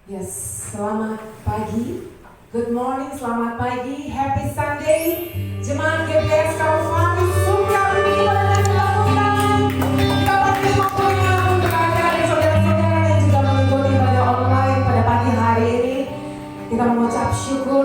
Yes, selamat pagi. Good morning, selamat pagi. Happy Sunday. Jemaat GBS Kalvari Sunggal Bila dan Lakukan. Kita pasti waktunya untuk Anda dan saudara-saudara yang juga mengikuti ibadah online pada pagi hari ini. Kita mengucap syukur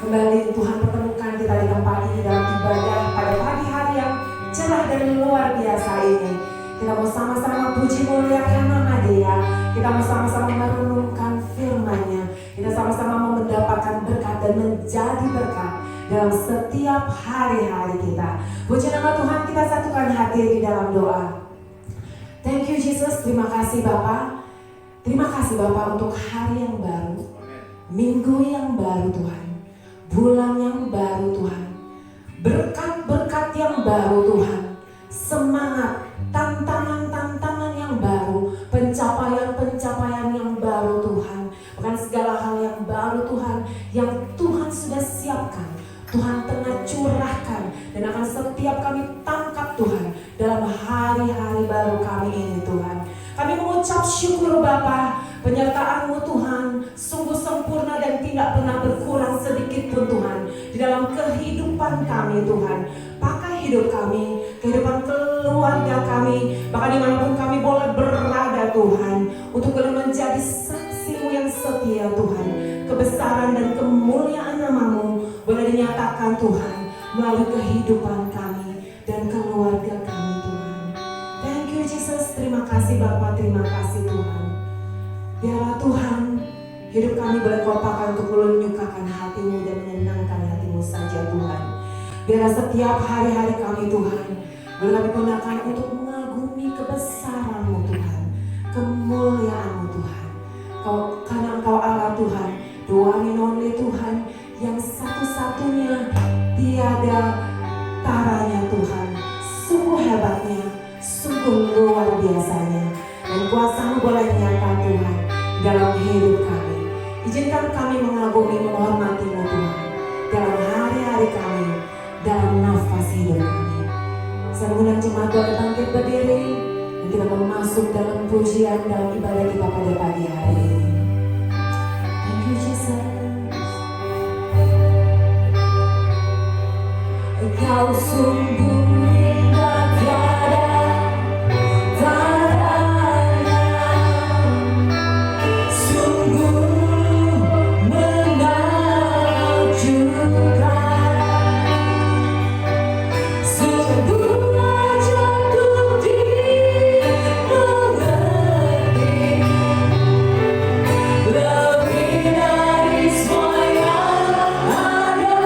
kembali Tuhan pertemukan kita di tempat ini dalam ibadah pada pagi hari yang cerah dan luar biasa ini. Kita mau sama-sama puji muliakan nama Dia. Kita mau sama-sama merenungkan firman-Nya. Kita sama-sama mau mendapatkan berkat dan menjadi berkat dalam setiap hari-hari kita. Puji nama Tuhan, kita satukan hati di dalam doa. Thank you Jesus, terima kasih Bapa. Terima kasih Bapa untuk hari yang baru, minggu yang baru Tuhan, bulan yang baru Tuhan, berkat-berkat yang baru Tuhan, semangat, tantangan-tantangan yang baru, pencapaian-pencapaian yang baru Tuhan. Bukan segala hal yang baru Tuhan, yang Tuhan sudah siapkan, Tuhan tengah curahkan, dan akan setiap kami tangkap Tuhan dalam hari-hari baru kami ini Tuhan. Kami mengucap syukur Bapa, penyertaan-Mu Tuhan sungguh sempurna dan tidak pernah berkurang sedikit pun Tuhan di dalam kehidupan kami Tuhan. Pakai hidup kami, kehidupan keluarga kami, bahkan dimanapun kami boleh berada Tuhan, untuk boleh menjadi saksi-Mu yang setia Tuhan. Kebesaran dan kemuliaan nama-Mu boleh dinyatakan Tuhan melalui kehidupan kami dan keluarga kami Tuhan. Thank you Jesus, terima kasih Bapa, terima kasih Tuhan. Biarlah Tuhan, hidup kami boleh Kau pakai untuk menyukakan hati-Mu dan menyenangkan hati-Mu saja Tuhan. Biarlah setiap hari-hari kami Tuhan, boleh kami gunakan untuk mengagumi kebesaran-Mu Tuhan, kemuliaan-Mu Tuhan. Karena Engkau Allah Tuhan, the one and only Tuhan, yang satu-satunya, tiada taranya Tuhan. Sungguh hebatnya, sungguh luar biasanya, dan kuasa-Mu boleh nyata Tuhan dalam hidup kami. Izinkan kami mengagumi, menghormati-Mu Tuhan dalam hari-hari kami, dalam nafas hidup kami. Saya mengundang jemaat boleh bangkit berdiri, dan kita mau masuk dalam pujian dalam ibadah kita pada pagi hari ini. Thank you Jesus. Engkau sungguh indah, tiada tandanya, sungguh menakjubkan, sungguh ajaib untuk dimengerti, lebih dari semua yang ada.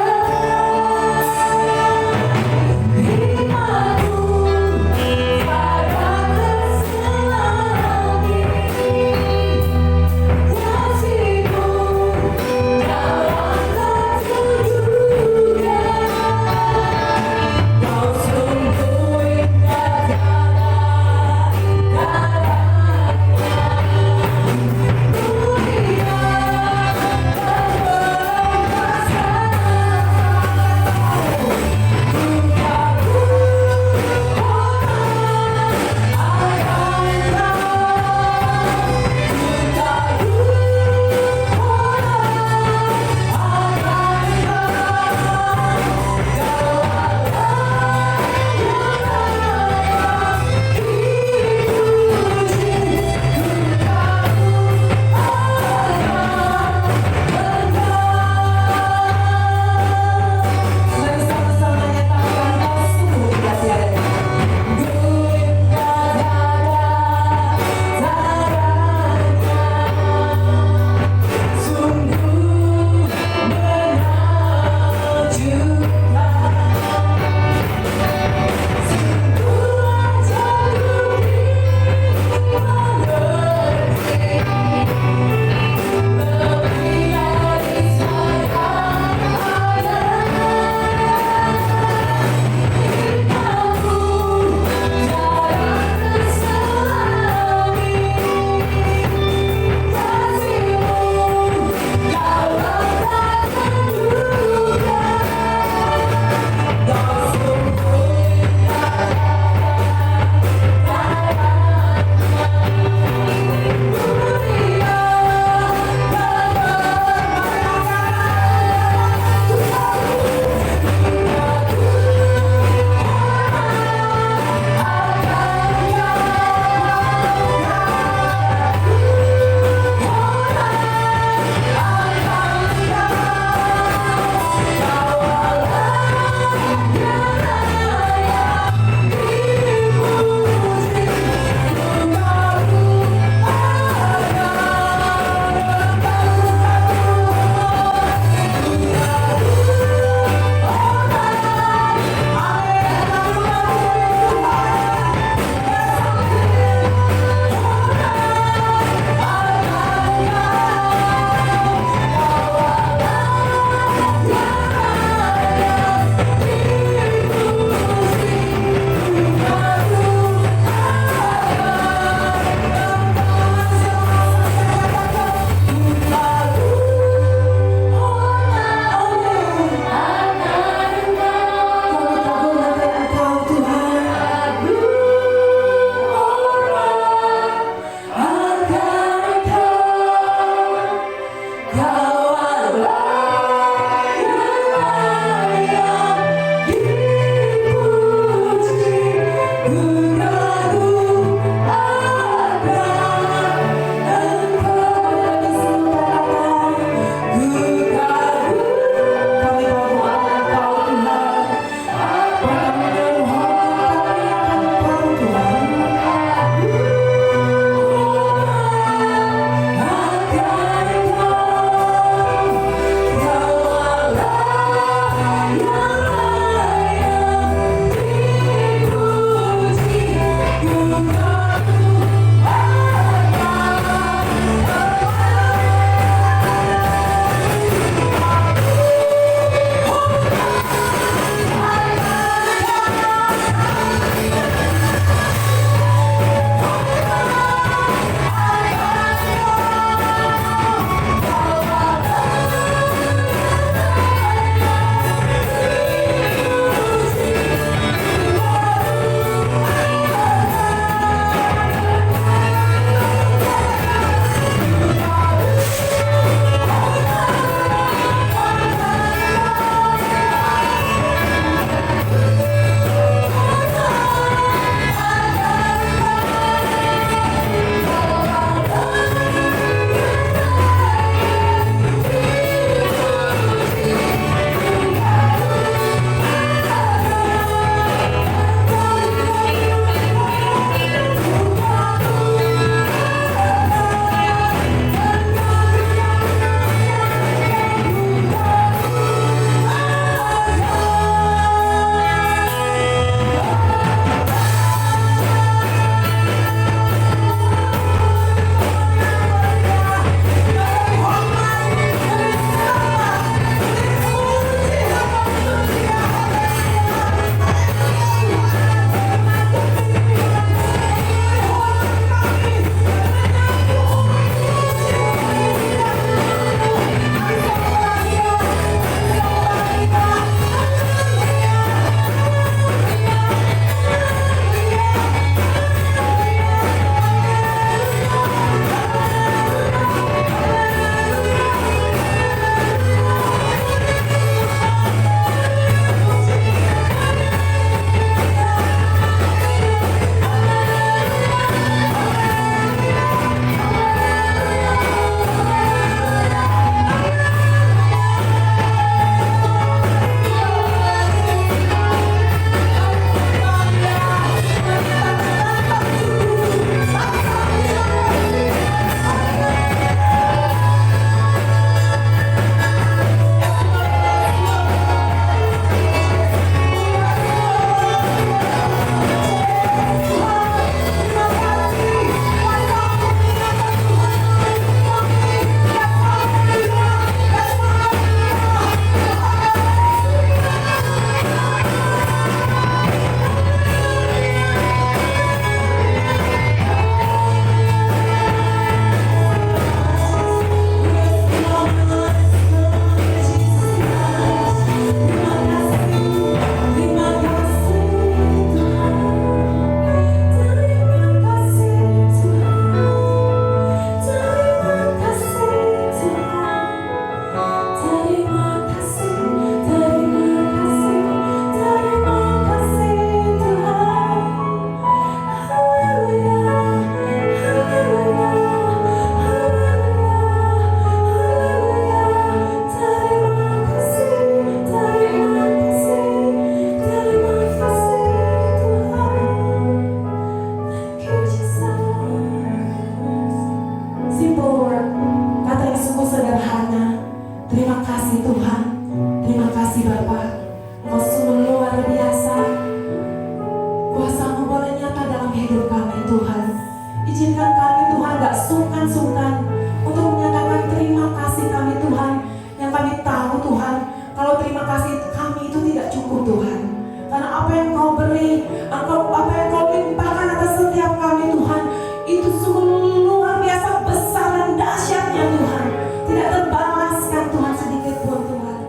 beri, apa yang Kau limpahkan atas setiap kami Tuhan, itu sungguh luar biasa besar dan dahsyatnya Tuhan, tidak terbalaskan Tuhan sedikit pun Tuhan.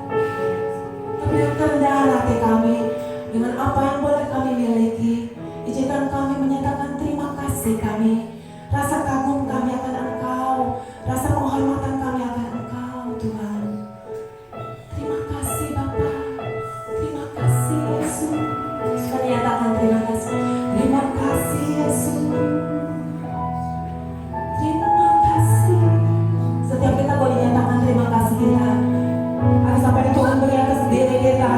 Tapi dengan kerendahan hati kami, dengan apa yang boleh kami miliki, izinkan kami menyatakan terima kasih kami, rasa kagum kami akan Engkau, rasa penghormatan kami akan Engkau Tuhan. Terima kasih Bapa, terima kasih Yesus. Sudah nyatakan terima kasih. Terima kasih Yesus. Terima kasih. Setiap kita boleh nyatakan terima kasih kita atas apa yang Tuhan beri atas diri kita,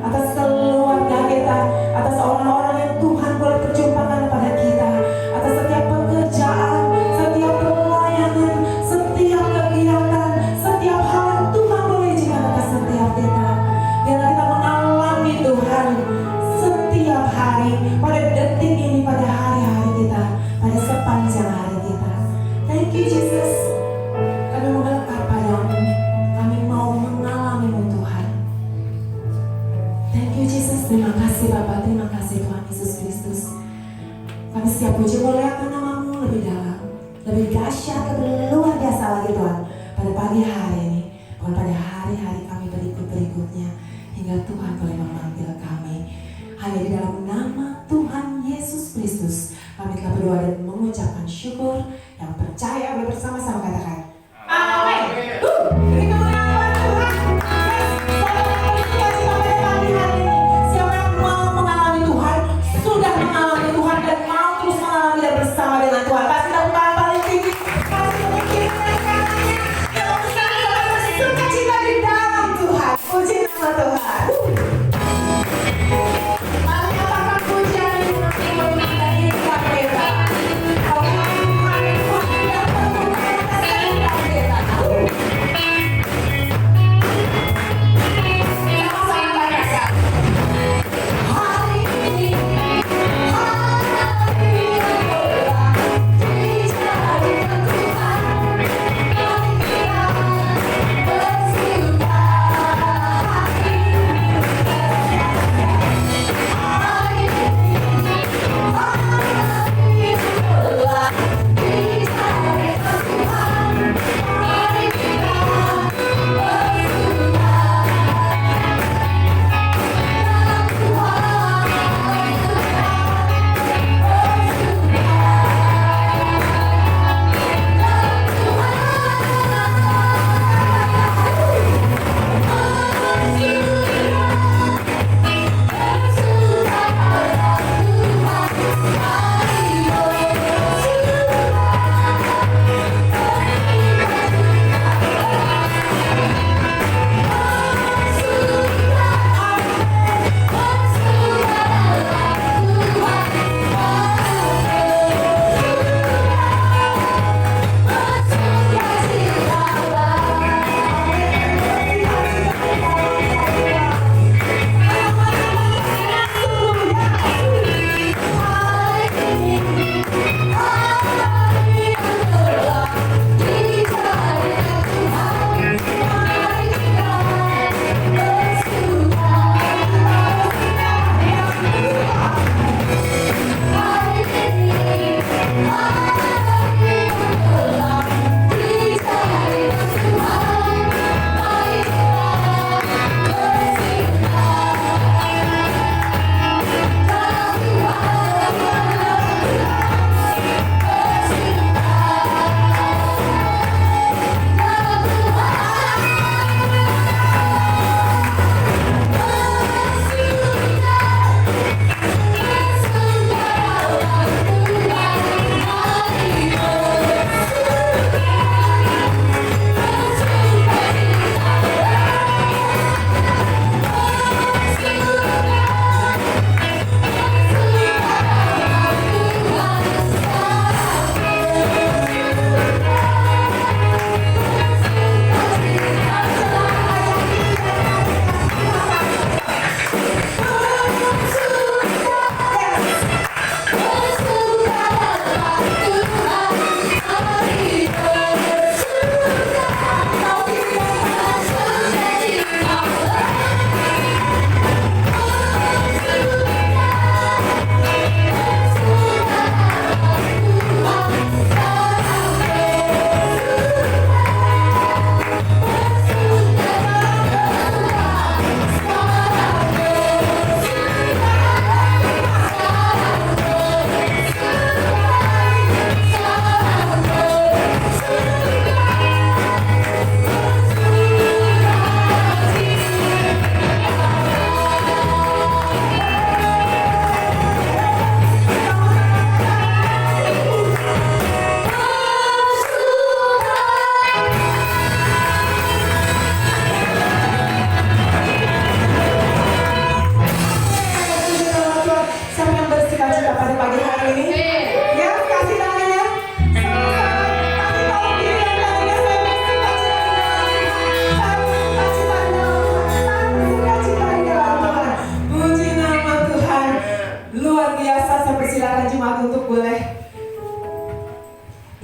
atas keluarga kita, atas orang-orang yang Tuhan boleh perjumpakan pada kita, atas setiap pekerjaan, setiap pelayanan, setiap kegiatan, setiap hal yang Tuhan boleh izinkan atas setiap kita. Biarlah kita mengalami Tuhan setiap hari, pada detik ini, pada hari-hari kita, pada sepanjang hari kita. Thank you Jesus. Kami melekat padamu, kami mau mengalamimu Tuhan. Thank you Jesus. Terima kasih Bapa, terima kasih Tuhan Yesus Kristus. Kami siap puji muliakan namamu lebih dalam, lebih dahsyat, lebih luar biasa lagi Tuhan, pada pagi hari ini, bukan pada hari-hari kami berikut-berikutnya, hingga Tuhan boleh memanggil kami. Hanya di dalam nama Tuhan Yesus Kristus kami telah berdoa dan mengucapkan syukur. Yang percaya boleh bersama-sama katakan amin. Beri kemuliaan Tuhan. Siapa yang mau mengalami Tuhan, sudah mengalami Tuhan, dan mau terus mengalami dan bersama dengan Tuhan, pasti lakukan paling tinggi, pasti memikirkan kanannya, yang besar bersuka cita di dalam Tuhan. Puji nama Tuhan. Mari nyatakan pujian ini dari kita. Kalau Tuhan yang penuh kasih,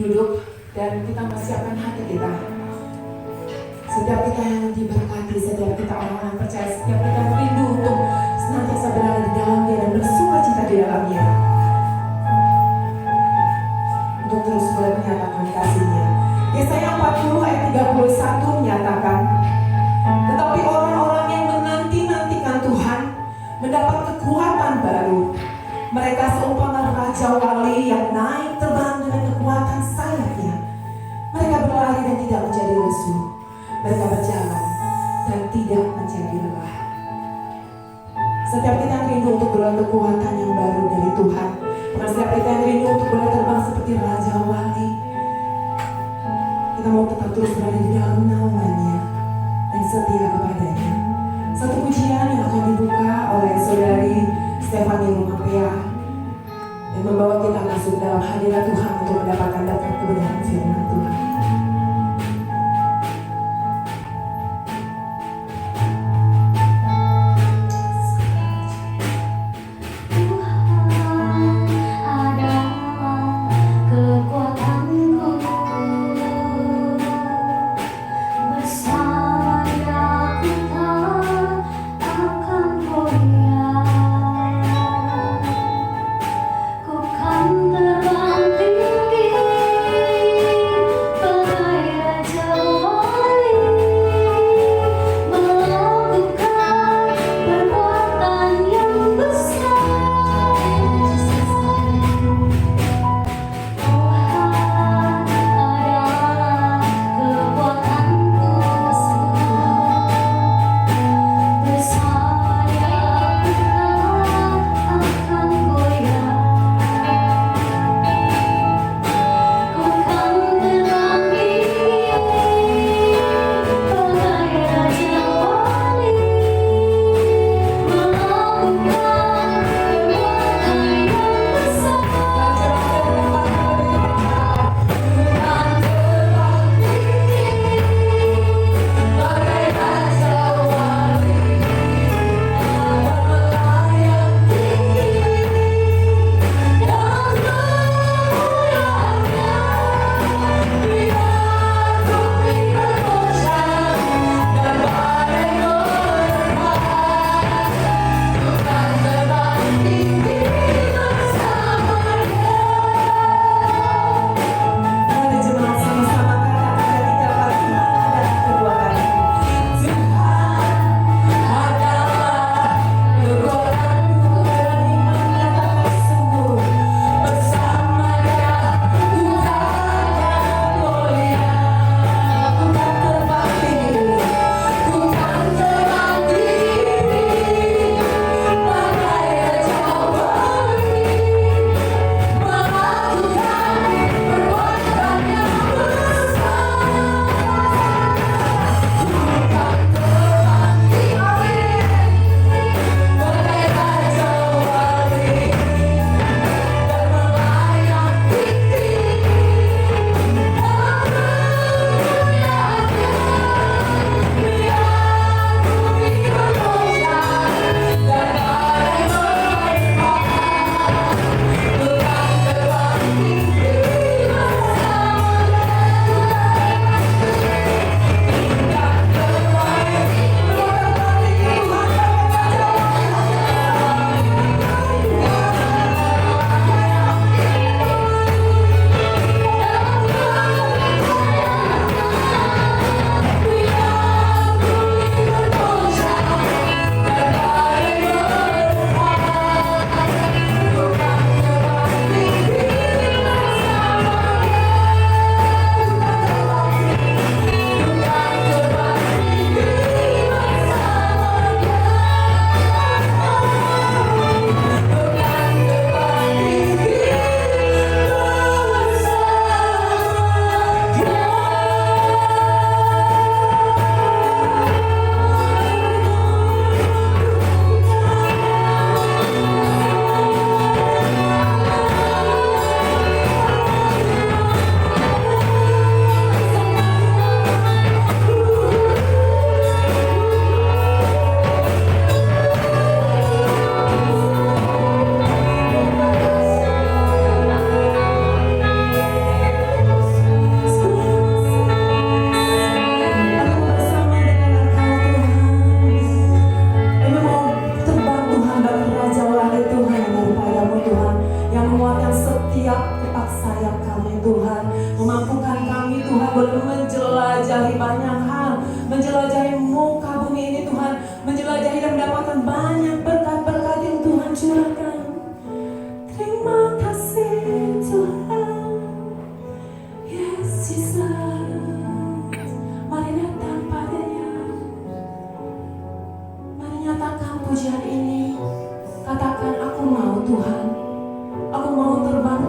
duduk dan kita mempersiapkan hati kita. Setiap kita yang diberkati, setiap kita orang-orang percaya, setiap kita rindu untuk senantiasa berada di dalamnya dan bersuka cita di dalamnya, untuk terus boleh menyatakan kasih-Nya. Yesaya 40 ayat 31 menyatakan, tetapi orang-orang yang menanti-nantikan Tuhan mendapat kekuatan baru. Mereka seumpama raja wali yang naik terbang dengan kekuatan sayapnya. Mereka berlari dan tidak menjadi lesu. Mereka berjalan dan tidak menjadi lelah. Setiap kita yang rindu untuk beroleh kekuatan yang baru dari Tuhan, bukan setiap kita yang rindu untuk boleh terbang seperti raja wali, kita mau tetap terus berada di dalam naungannya dan setia kepadanya. Satu pujian yang akan dibuka oleh saudari Stefani Rumapea dan membawa kita masuk dalam hadirat Tuhan untuk mendapatkan berkat kebenaran firman Tuhan. Bersama aku tak akan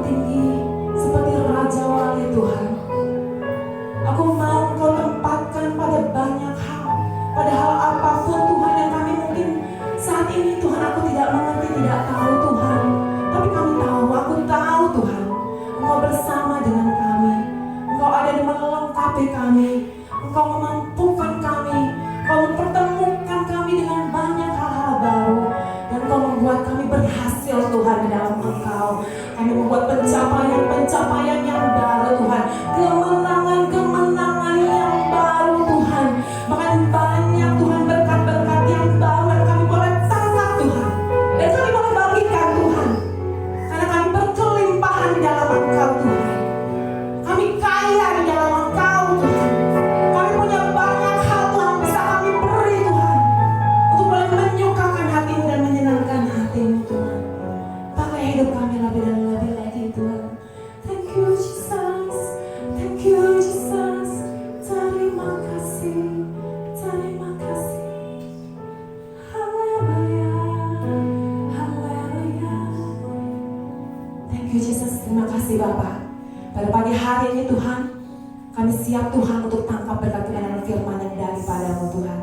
tinggi seperti Raja Wali Tuhan. Aku mau Engkau tempatkan pada banyak hal, pada hal apapun Tuhan yang kami mungkin saat ini Tuhan aku tidak mengerti, tidak tahu Tuhan. Tapi kami tahu, aku tahu Tuhan, Engkau bersama dengan kami. Engkau ada di melengkapi kami. Engkau memampukan kami. Engkau mempertemukan kami dengan banyak hal-hal baru. Dan Engkau membuat kami berhasil Tuhan di dalam Engkau. Kami membuat pencapaian-pencapaian yang baru Tuhan. Kemenangan-kemenangan yang baru Tuhan. Bahkan banyak Tuhan berkat-berkat yang baru yang kami boleh tangkap Tuhan. Dan kami boleh bagikan Tuhan. Karena kami berkelimpahan di dalam Engkau Tuhan. Kami kaya di dalam Engkau Tuhan. Kami punya banyak hal Tuhan bisa kami beri Tuhan. Untuk boleh menyukakan hati-Mu dan menyenangkan hati-Mu Tuhan. Pakai hidup kami lebih dan lebih lagi Tuhan. Thank you Jesus. Thank you Jesus. Terima kasih. Terima kasih. Haleluya. Haleluya. Thank you Jesus. Terima kasih Bapak. Pada pagi hari ini Tuhan, kami siap Tuhan untuk tangkap berkat kebenaran firman yang daripada-Mu Tuhan.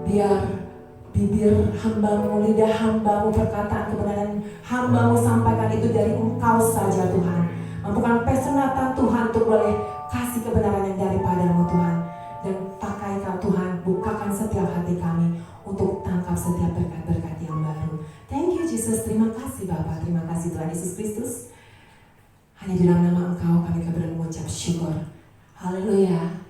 Biar bibir hamba-Mu, lidah hamba-Mu, perkataan kebenaran hamba-Mu sampaikan itu dari Engkau saja Tuhan. Mampukan pesenatan Tuhan untuk boleh kasih kebenaran yang daripada-Mu Tuhan. Dan pakai Kau Tuhan, bukakan setiap hati kami untuk tangkap setiap berkat-berkat yang baru. Thank you Jesus, terima kasih Bapak, terima kasih Tuhan Yesus Kristus. Hanya di dalam nama Engkau kami mengucap syukur. Haleluya.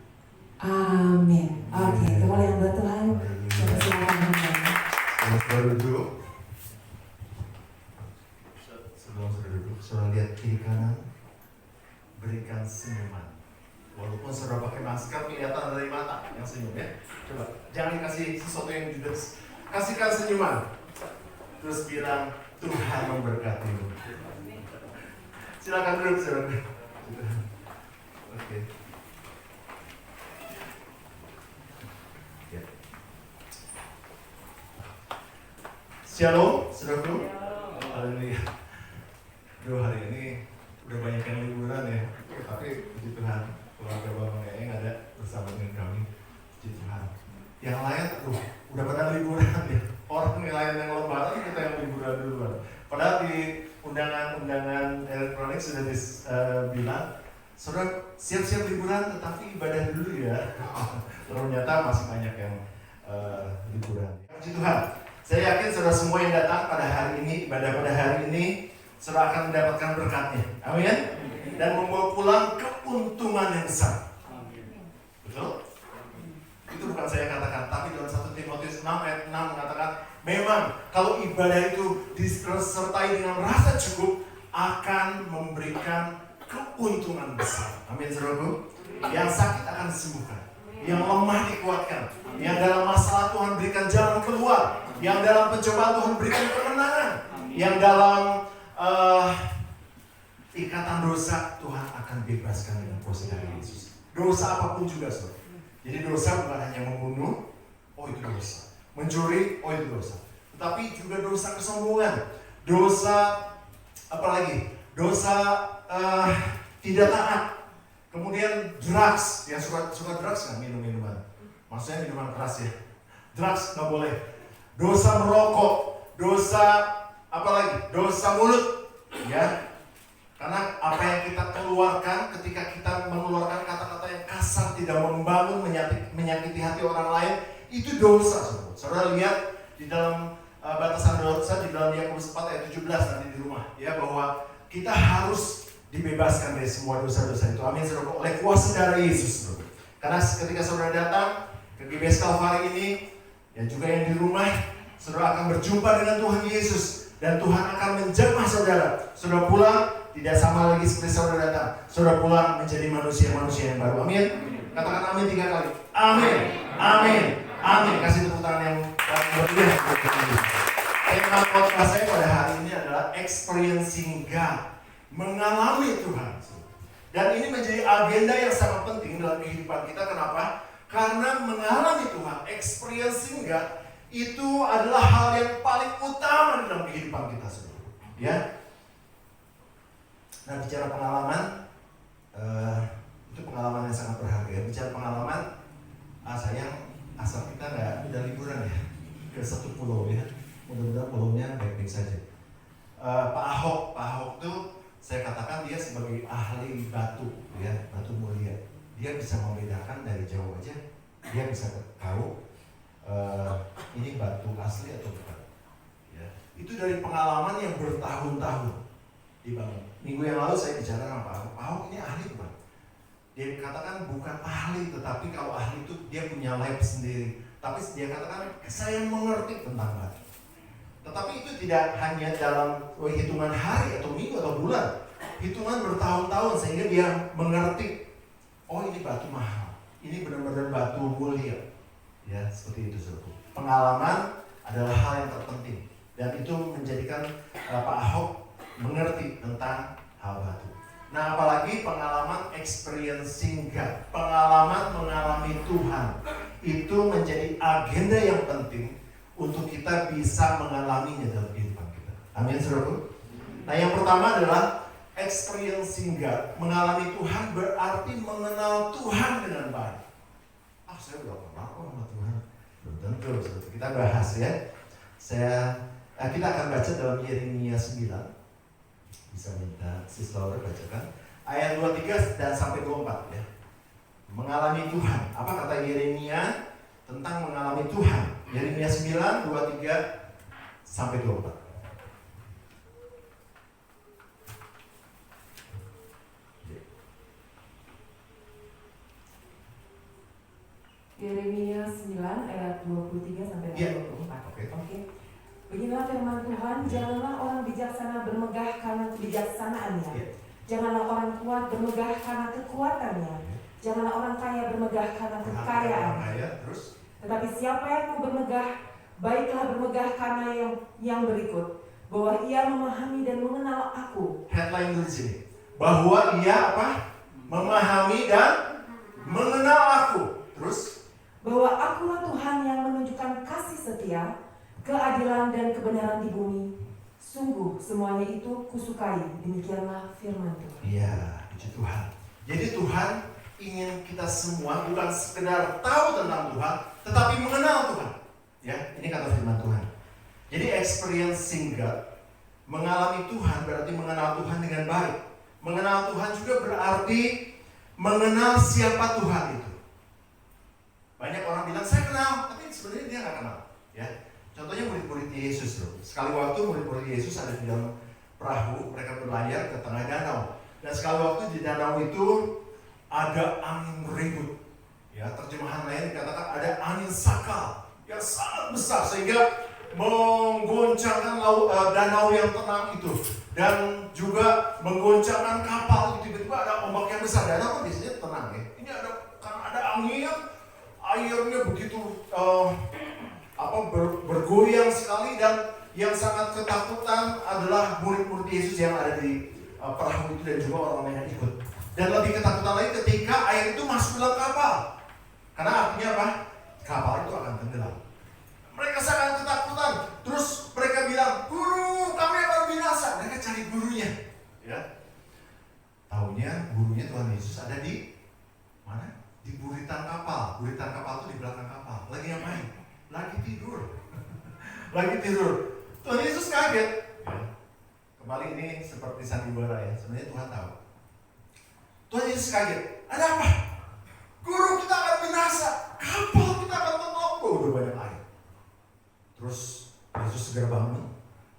Amin. Oke, kemuliaan buat Tuhan. Silakan. Saudara duduk. Saudara duduk. Saudara lihat kiri kanan. Berikan senyuman. Walaupun saudara pakai masker, kelihatan dari mata yang senyum ya. Coba, jangan kasih sesuatu yang judes. Kasihkan senyuman. Terus bilang Tuhan memberkatimu. Silakan duduk, saudara. Oke. Ya. Shalom, saudaraku. Haleluya. Aduh, hari ini udah banyak yang liburan ya. Tapi puji Tuhan, keluarga Bang Eeng ada bersama dengan kami. Puji Tuhan. Yang lain, udah pada liburan ya. Orang yang lain yang lebaran, kita yang liburan duluan. Padahal di undangan elektronik sudah bilang, saudara siap-siap liburan tetapi ibadah dulu ya. Ternyata masih banyak yang liburan. Puji Tuhan. Saya yakin saudara semua yang datang pada hari ini, ibadah pada hari ini, saudara akan mendapatkan berkatnya. Amin. Dan membawa pulang keuntungan yang besar. Betul? Itu bukan saya katakan, tapi dalam 1 Timotius 6 ayat 6 mengatakan, memang kalau ibadah itu disertai dengan rasa cukup akan memberikan keuntungan besar. Amin, saudaraku. Yang sakit akan disembuhkan, yang lemah dikuatkan, yang dalam masalah Tuhan berikan jalan keluar, yang dalam pencobaan Tuhan berikan kemenangan, yang dalam ikatan dosa Tuhan akan bebaskan dengan kuasa dari Yesus. Dosa apapun juga, saudara. Jadi dosa bukan hanya membunuh, oh itu dosa. Mencuri, oh itu dosa. Tetapi juga dosa kesombongan, dosa apalagi, dosa tidak taat. Kemudian drugs, yang suka drugs nggak minuman, maksudnya minuman keras ya. Drugs nggak boleh. Dosa merokok, dosa apalagi, dosa mulut, ya. Karena apa yang kita keluarkan ketika kita mengeluarkan kata-kata yang kasar, tidak membangun, menyakiti hati orang lain, itu dosa. Saudara lihat di dalam batasan dosa di dalam Yakobus 4 ayat 17 nanti di rumah, ya, bahwa kita harus dibebaskan dari semua dosa-dosa itu. Amin, saudara, oleh kuasa dari Yesus, saudara. Karena ketika saudara datang ke GBS Kalvari ini, ya juga yang di rumah, saudara akan berjumpa dengan Tuhan Yesus dan Tuhan akan menjamah saudara. Saudara pulang tidak sama lagi seperti saudara datang. Saudara pulang menjadi manusia-manusia yang baru. Amin. Katakan amin 3 kali. Amin. Amin. Amin. Kasih tepuk tangan yang meriah. Tema khotbah saya pada hari ini adalah experiencing God, mengalami Tuhan. Dan ini menjadi agenda yang sangat penting dalam kehidupan kita. Kenapa? Karena mengalami Tuhan, experiencing God, itu adalah hal yang paling utama dalam kehidupan kita, saudara. Ya. Nah, bicara pengalaman, itu pengalaman yang sangat berharga ya. Bicara pengalaman, sayang asal kita nggak udah liburan ya ke satu pulau ya. Mudah-mudahan pulaunya baik-baik saja. Pak Ahok tuh saya katakan dia sebagai ahli batu ya, batu mulia. Dia bisa membedakan dari jauh aja, dia bisa tahu ini batu asli atau bukan. Ya, itu dari pengalaman yang bertahun-tahun dibangun. Minggu yang lalu saya bicara sama Pak Ahok. Pak Ahok ini ahli bukan? Dia katakan bukan ahli, tetapi kalau ahli itu dia punya lab sendiri. Tapi dia katakan saya mengerti tentang batu. Tetapi itu tidak hanya dalam hitungan hari atau minggu atau bulan, hitungan bertahun-tahun sehingga dia mengerti, oh ini batu mahal, ini benar-benar batu mulia. Ya, seperti itu saudara. Pengalaman adalah hal yang terpenting dan itu menjadikan Pak Ahok mengerti tentang hal batu. Nah, apalagi pengalaman experiencing God, pengalaman mengalami Tuhan, itu menjadi agenda yang penting untuk kita bisa mengalaminya dalam kehidupan kita. Amin, saudaraku. Nah, yang pertama adalah experiencing God, mengalami Tuhan berarti mengenal Tuhan dengan baik. Saya udah kenal kok sama Tuhan. Belum tentu, saudara. Kita bahas ya. Kita akan baca dalam Yeremia 9. Bisa minta Sis Laura bacakan ayat 23 dan sampai 24 ya. Mengalami Tuhan. Apa kata Yeremia tentang mengalami Tuhan? Yeremia 9, 23 sampai 24. Yeremia 9 ayat 23 sampai 24. Oke. Beginilah firman Tuhan, janganlah orang bijaksana bermegah karena kebijaksanaannya. Janganlah orang kuat bermegah karena kekuatannya. Janganlah orang kaya bermegah karena kekayaannya. Tetapi siapa yang mau bermegah, baiklah bermegah karena yang berikut, bahwa ia memahami dan mengenal aku. Headline di sini, bahwa ia apa? Memahami dan mengenal aku. Terus? Bahwa akulah Tuhan yang menunjukkan kasih setia, keadilan dan kebenaran di bumi. Sungguh semuanya itu kusukai. Demikianlah firman Tuhan. Iya, puji Tuhan. Jadi Tuhan ingin kita semua bukan sekedar tahu tentang Tuhan, tetapi mengenal Tuhan. Ya, ini kata firman Tuhan. Jadi experiencing God, mengalami Tuhan berarti mengenal Tuhan dengan baik. Mengenal Tuhan juga berarti mengenal siapa Tuhan itu. Banyak orang bilang saya kenal, tapi sebenarnya dia nggak kenal. Ya, contohnya murid-murid Yesus loh. Sekali waktu murid-murid Yesus ada di dalam perahu, mereka berlayar ke tengah danau. Dan sekali waktu di danau itu ada angin ribut. Ya, terjemahan lain dikatakan ada angin sakal yang sangat besar sehingga menggoncangkan danau yang tenang itu dan juga menggoncangkan kapal itu. Tiba-tiba ada ombak yang besar. Danau kan biasanya tenang ya. Ini karena ada angin, airnya begitu bergoyang sekali, dan yang sangat ketakutan adalah murid-murid Yesus yang ada di perahu itu dan juga orang-orang yang ikut. Dan lebih ketakutan lagi ketika air itu masuk dalam kapal. Karena artinya apa? Kapal itu akan tenggelam. Mereka sangat ketakutan. Terus mereka bilang, "Guru, kami akan binasa." Mereka cari gurunya. Ya. Taunya gurunya Tuhan Yesus ada di mana? Di buritan kapal. Buritan kapal itu di belakang kapal. Lagi ngapain? Lagi tidur. Lagi tidur. Tuhan Yesus kaget. Ya. Kembali ini seperti sandiwara ya. Sebenarnya Tuhan tahu. Tuhan Yesus kaget. Ada apa? Guru, kita akan binasa. Kapal kita akan tenggelam. Udah banyak air. Terus Yesus segera bangun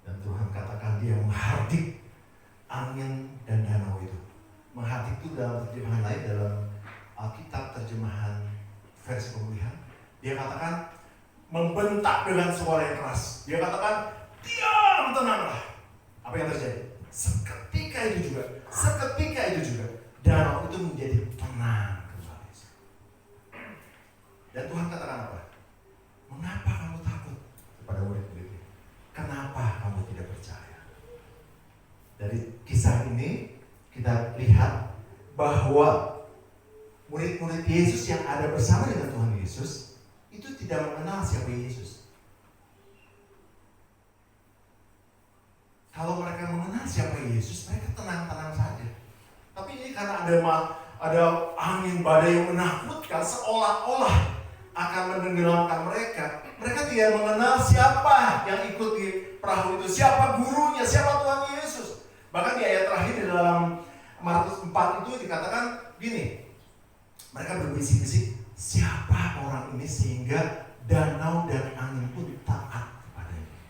dan Tuhan katakan dia menghardik angin dan danau itu. Menghardik itu dalam terjemahan lain, dalam Alkitab terjemahan versi pemulihan, dia katakan membentak dengan suara yang keras. Dia katakan, diam, tenanglah. Apa yang terjadi? Seketika itu juga danau itu menjadi tenang kembali. Dan Tuhan katakan apa? Mengapa kamu takut? Kepada murid-muridnya. Kenapa kamu tidak percaya? Dari kisah ini kita lihat bahwa murid-murid Yesus yang ada bersama dengan Tuhan Yesus itu tidak mengenal siapa Yesus. Kalau mereka mengenal siapa Yesus, mereka tenang-tenang saja. Ini karena ada angin badai yang menakutkan, seolah-olah akan menenggelamkan mereka. Mereka tidak mengenal siapa yang ikut di perahu itu, siapa gurunya, siapa Tuhan Yesus. Bahkan di ayat terakhir di dalam Markus 4 itu dikatakan gini, mereka berbisik-bisik, siapa orang ini sehingga danau dan angin pun taat kepadanya.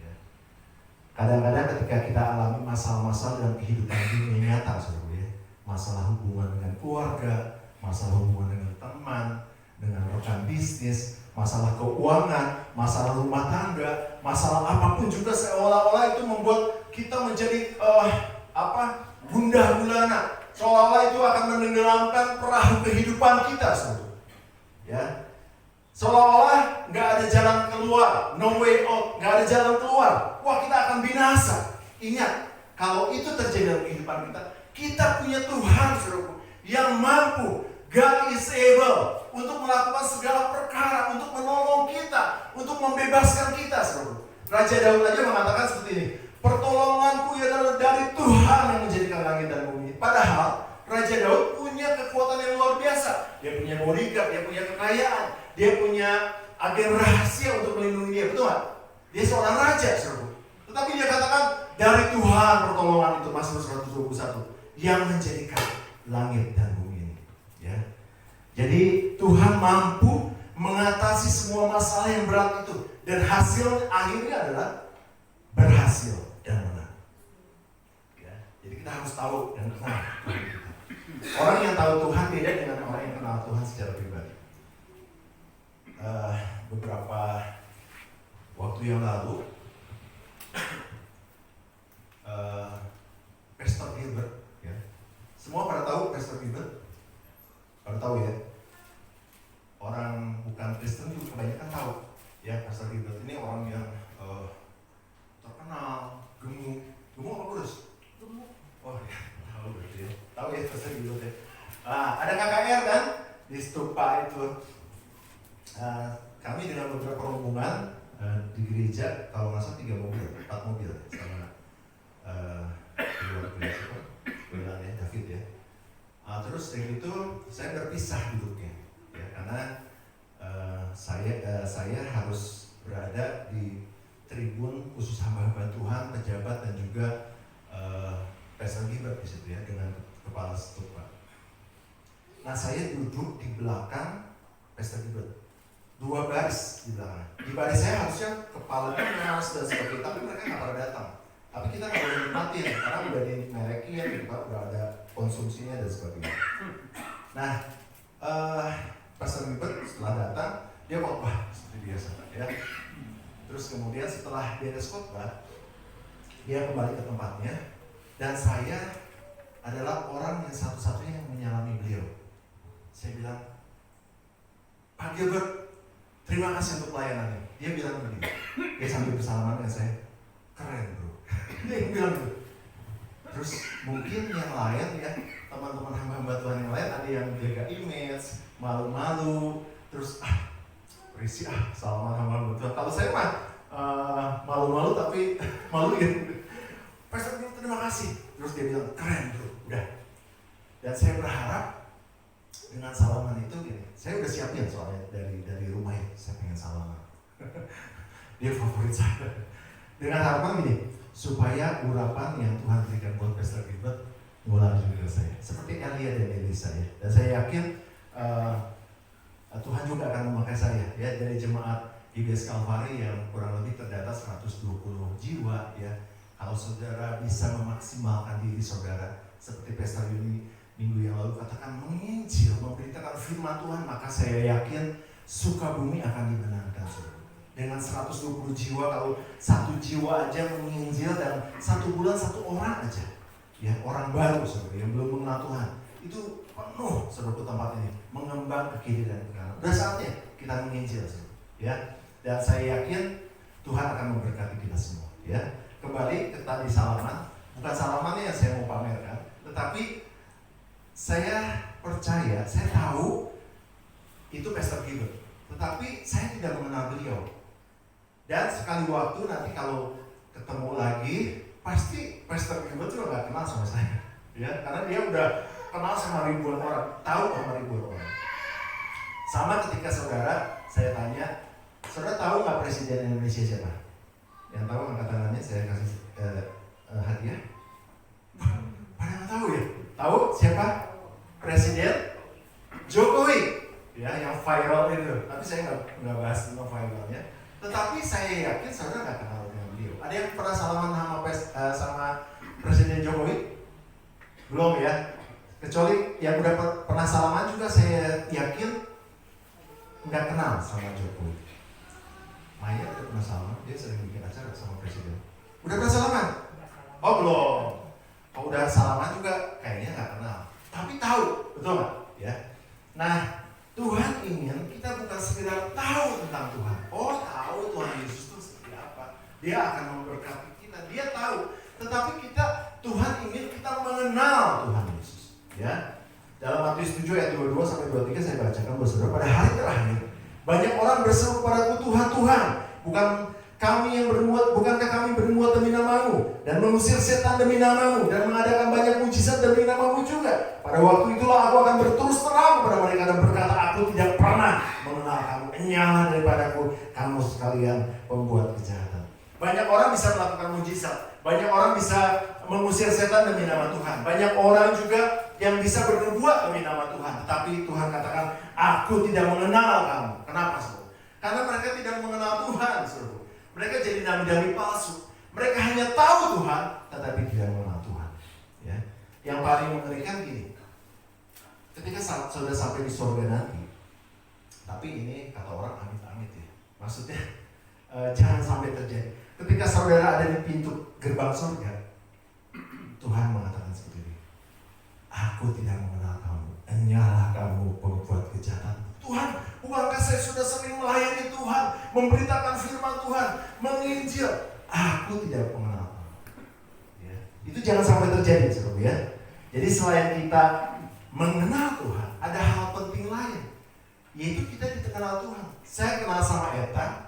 Ya. Kadang-kadang ketika kita alami masalah-masalah dalam kehidupan dunia nyata, saudara, ya, masalah hubungan dengan keluarga, masalah hubungan dengan teman, dengan rekan bisnis, masalah keuangan, masalah rumah tangga, masalah apapun juga seolah-olah itu membuat kita menjadi gundah gulana. Seolah-olah itu akan menenggelamkan perahu kehidupan kita, saudara. Ya, seolah-olah nggak ada jalan keluar, no way out, nggak ada jalan keluar. Wah, kita akan binasa. Ingat, kalau itu terjadi dalam kehidupan kita punya Tuhan, saudara, yang mampu. God is able untuk melakukan segala perkara, untuk menolong kita, untuk membebaskan kita, saudara. Raja Daud aja mengatakan seperti ini, pertolonganku adalah dari Tuhan yang menjadikan langit dan bumi. Padahal Raja Daud punya kekuatan yang luar biasa. Dia punya bodyguard, dia punya kekayaan, dia punya agen rahasia untuk melindungi dia, betul nggak? Dia seorang raja, saudara. Tetapi dia katakan dari Tuhan pertolongan itu, Mazmur 121, yang menjadikan langit dan bumi. Ya. Jadi Tuhan mampu mengatasi semua masalah yang berat itu, dan hasil akhirnya adalah berhasil dan menang. Ya. Jadi kita harus tahu dan kenal Tuhan kita. Orang yang tahu Tuhan beda dengan orang yang kenal Tuhan secara pribadi. Beberapa waktu yang lalu, Pastor Gilbert, ya. Semua pada tahu Pastor Gilbert? Pada tahu ya, orang bukan Kristen juga kebanyakan tahu ya. Pastor Gilbert ini orang yang terkenal, gemuk apa kurus? Gemuk. Oh ya, tahu berarti ya. Tahu ya Pastor Gilbert ya. Ada KKR kan di stupa itu. Kami dengan beberapa rombongan di gereja, kalau nggak salah 4 mobil sama keluarga ya, David ya. Terus dari itu saya berpisah duduknya, ya, karena saya harus berada di tribun khusus hamba-hamba Tuhan, pejabat dan juga Pastor Gilbert di situ ya, dengan kepala stupa. Nah, saya duduk di belakang Pastor Gilbert, 2 baris di belakang. Di baris saya harusnya kepalanya ngas dan sebagainya, tapi mereka nggak pada datang. Tapi kita nggak boleh nikmatin karena udah dimerekin, udah ada konsumsinya dan sebagainya. Nah, Pastor Gilbert setelah datang, dia khotbah seperti biasa, ya. Terus kemudian setelah beres khotbah, dia kembali ke tempatnya, dan saya adalah orang yang satu-satunya yang menyalami beliau. Saya bilang, Pak Gilbert, terima kasih untuk pelayanannya. Dia bilang begini, dia sambil bersalaman dengan saya, keren bro. Dia bilang gitu. Terus mungkin yang lain ya, teman-teman hamba-hamba Tuhan yang lain ada yang jaga image, malu-malu, terus berisi salaman hamba-hamba Tuhan. Kalau saya mah malu-malu tapi maluin. Pastor terima kasih. Terus dia bilang keren bro, udah. Dan saya berharap dengan salaman itu gini, saya udah siapin soalnya dari rumah ya, saya pengen salaman. Dia favorit saya. Dengan harapan gini, supaya urapan yang Tuhan berikan buat Pastor Gilbert mulai juga saya, seperti Elia dan Elisa ya. Dan saya yakin Tuhan juga akan memakai saya ya, dari jemaat IBS Kalvari yang kurang lebih terdata 120 jiwa ya. Kalau saudara bisa memaksimalkan diri saudara seperti Pastor Yuni minggu yang lalu katakan, menginjil, memberitakan firman Tuhan, maka saya yakin Sukabumi akan dimenangkan saudara. Dengan 120 jiwa, kalau 1 jiwa aja menginjil dan 1 bulan 1 orang aja ya, orang baru saudara yang belum mengenal Tuhan, itu penuh saudara tempat ini, mengembang ke kiri dan ke kanan. Udah saatnya kita menginjil saudara ya. Dan saya yakin Tuhan akan memberkati kita semua ya. Kembali ke tadi salaman, bukan salamannya yang saya mau pamerkan, tetapi saya percaya, saya tahu itu Pastor Gilbert, tetapi saya tidak mengenal beliau. Dan sekali waktu nanti kalau ketemu lagi, pasti Pastor Gilbert juga gak kenal sama saya. Ya, karena dia udah kenal sama ribuan orang, tahu sama ribuan orang. Sama ketika saya tanya, saudara tahu nggak Presiden Indonesia siapa? Yang tahu angkat tangannya, saya kasih hadiah. Pada nggak tahu ya? Tahu siapa? Presiden Jokowi. Ya, yang viral itu. Tapi saya nggak bahas tentang viralnya. Tetapi saya yakin saudara nggak kenal dengan beliau. Ada yang pernah salaman sama Presiden Jokowi? Belum ya. Kecuali yang udah pernah salaman juga saya yakin nggak kenal sama Jokowi. Maya udah pernah salaman, dia sering bikin acara sama Presiden. Udah pernah salaman? Oh belum. Kalau udah salaman juga kayaknya nggak kenal. Tapi tahu, betul nggak? Ya. Nah, Tuhan ingin kita bukan sekedar tahu tentang Tuhan. Oh, tahu Tuhan Yesus itu seperti apa. Dia akan memberkati kita. Dia tahu. Tetapi Tuhan ingin kita mengenal Tuhan Yesus. Ya. Dalam Matius 7 ayat 22 sampai 23 saya bacakan buat saudara. Pada hari terakhir, banyak orang berseru kepadaku, Tuhan, Tuhan, bukankah kami berbuat demi namamu dan mengusir setan demi namamu dan mengadakan banyak mujizat demi namamu juga. Pada waktu itulah aku akan berterus terang kepada mereka dan berkata, aku tidak pernah mengenal kamu. Enyahlah daripadaku, kamu sekalian pembuat kejahatan. Banyak orang bisa melakukan mujizat, banyak orang bisa mengusir setan demi nama Tuhan, banyak orang juga yang bisa berbuat demi nama Tuhan. Tetapi Tuhan katakan, aku tidak mengenal kamu. Kenapa, saudara? Karena mereka tidak mengenal Tuhan, saudara. Mereka jadi nabi-nabi palsu. Mereka hanya tahu Tuhan, tetapi tidak mengenal Tuhan. Ya. Yang paling mengerikan gini, ketika saudara sampai di surga nanti, tapi ini kata orang amit-amit ya. Maksudnya jangan sampai terjadi. Ketika saudara ada di pintu gerbang surga, Tuhan mengatakan seperti ini, aku tidak mengenal kamu, enyahlah kamu pembuat kejahatan. Tuhan, bukankah saya sudah sering melayani Tuhan, memberitakan firman Tuhan, menginjil? Aku tidak mengenal kamu. Ya. Itu jangan sampai terjadi, saudara ya. Jadi selain kita mengenal Tuhan, ada hal penting lain, yaitu kita dikenal Tuhan. Saya kenal sama Eta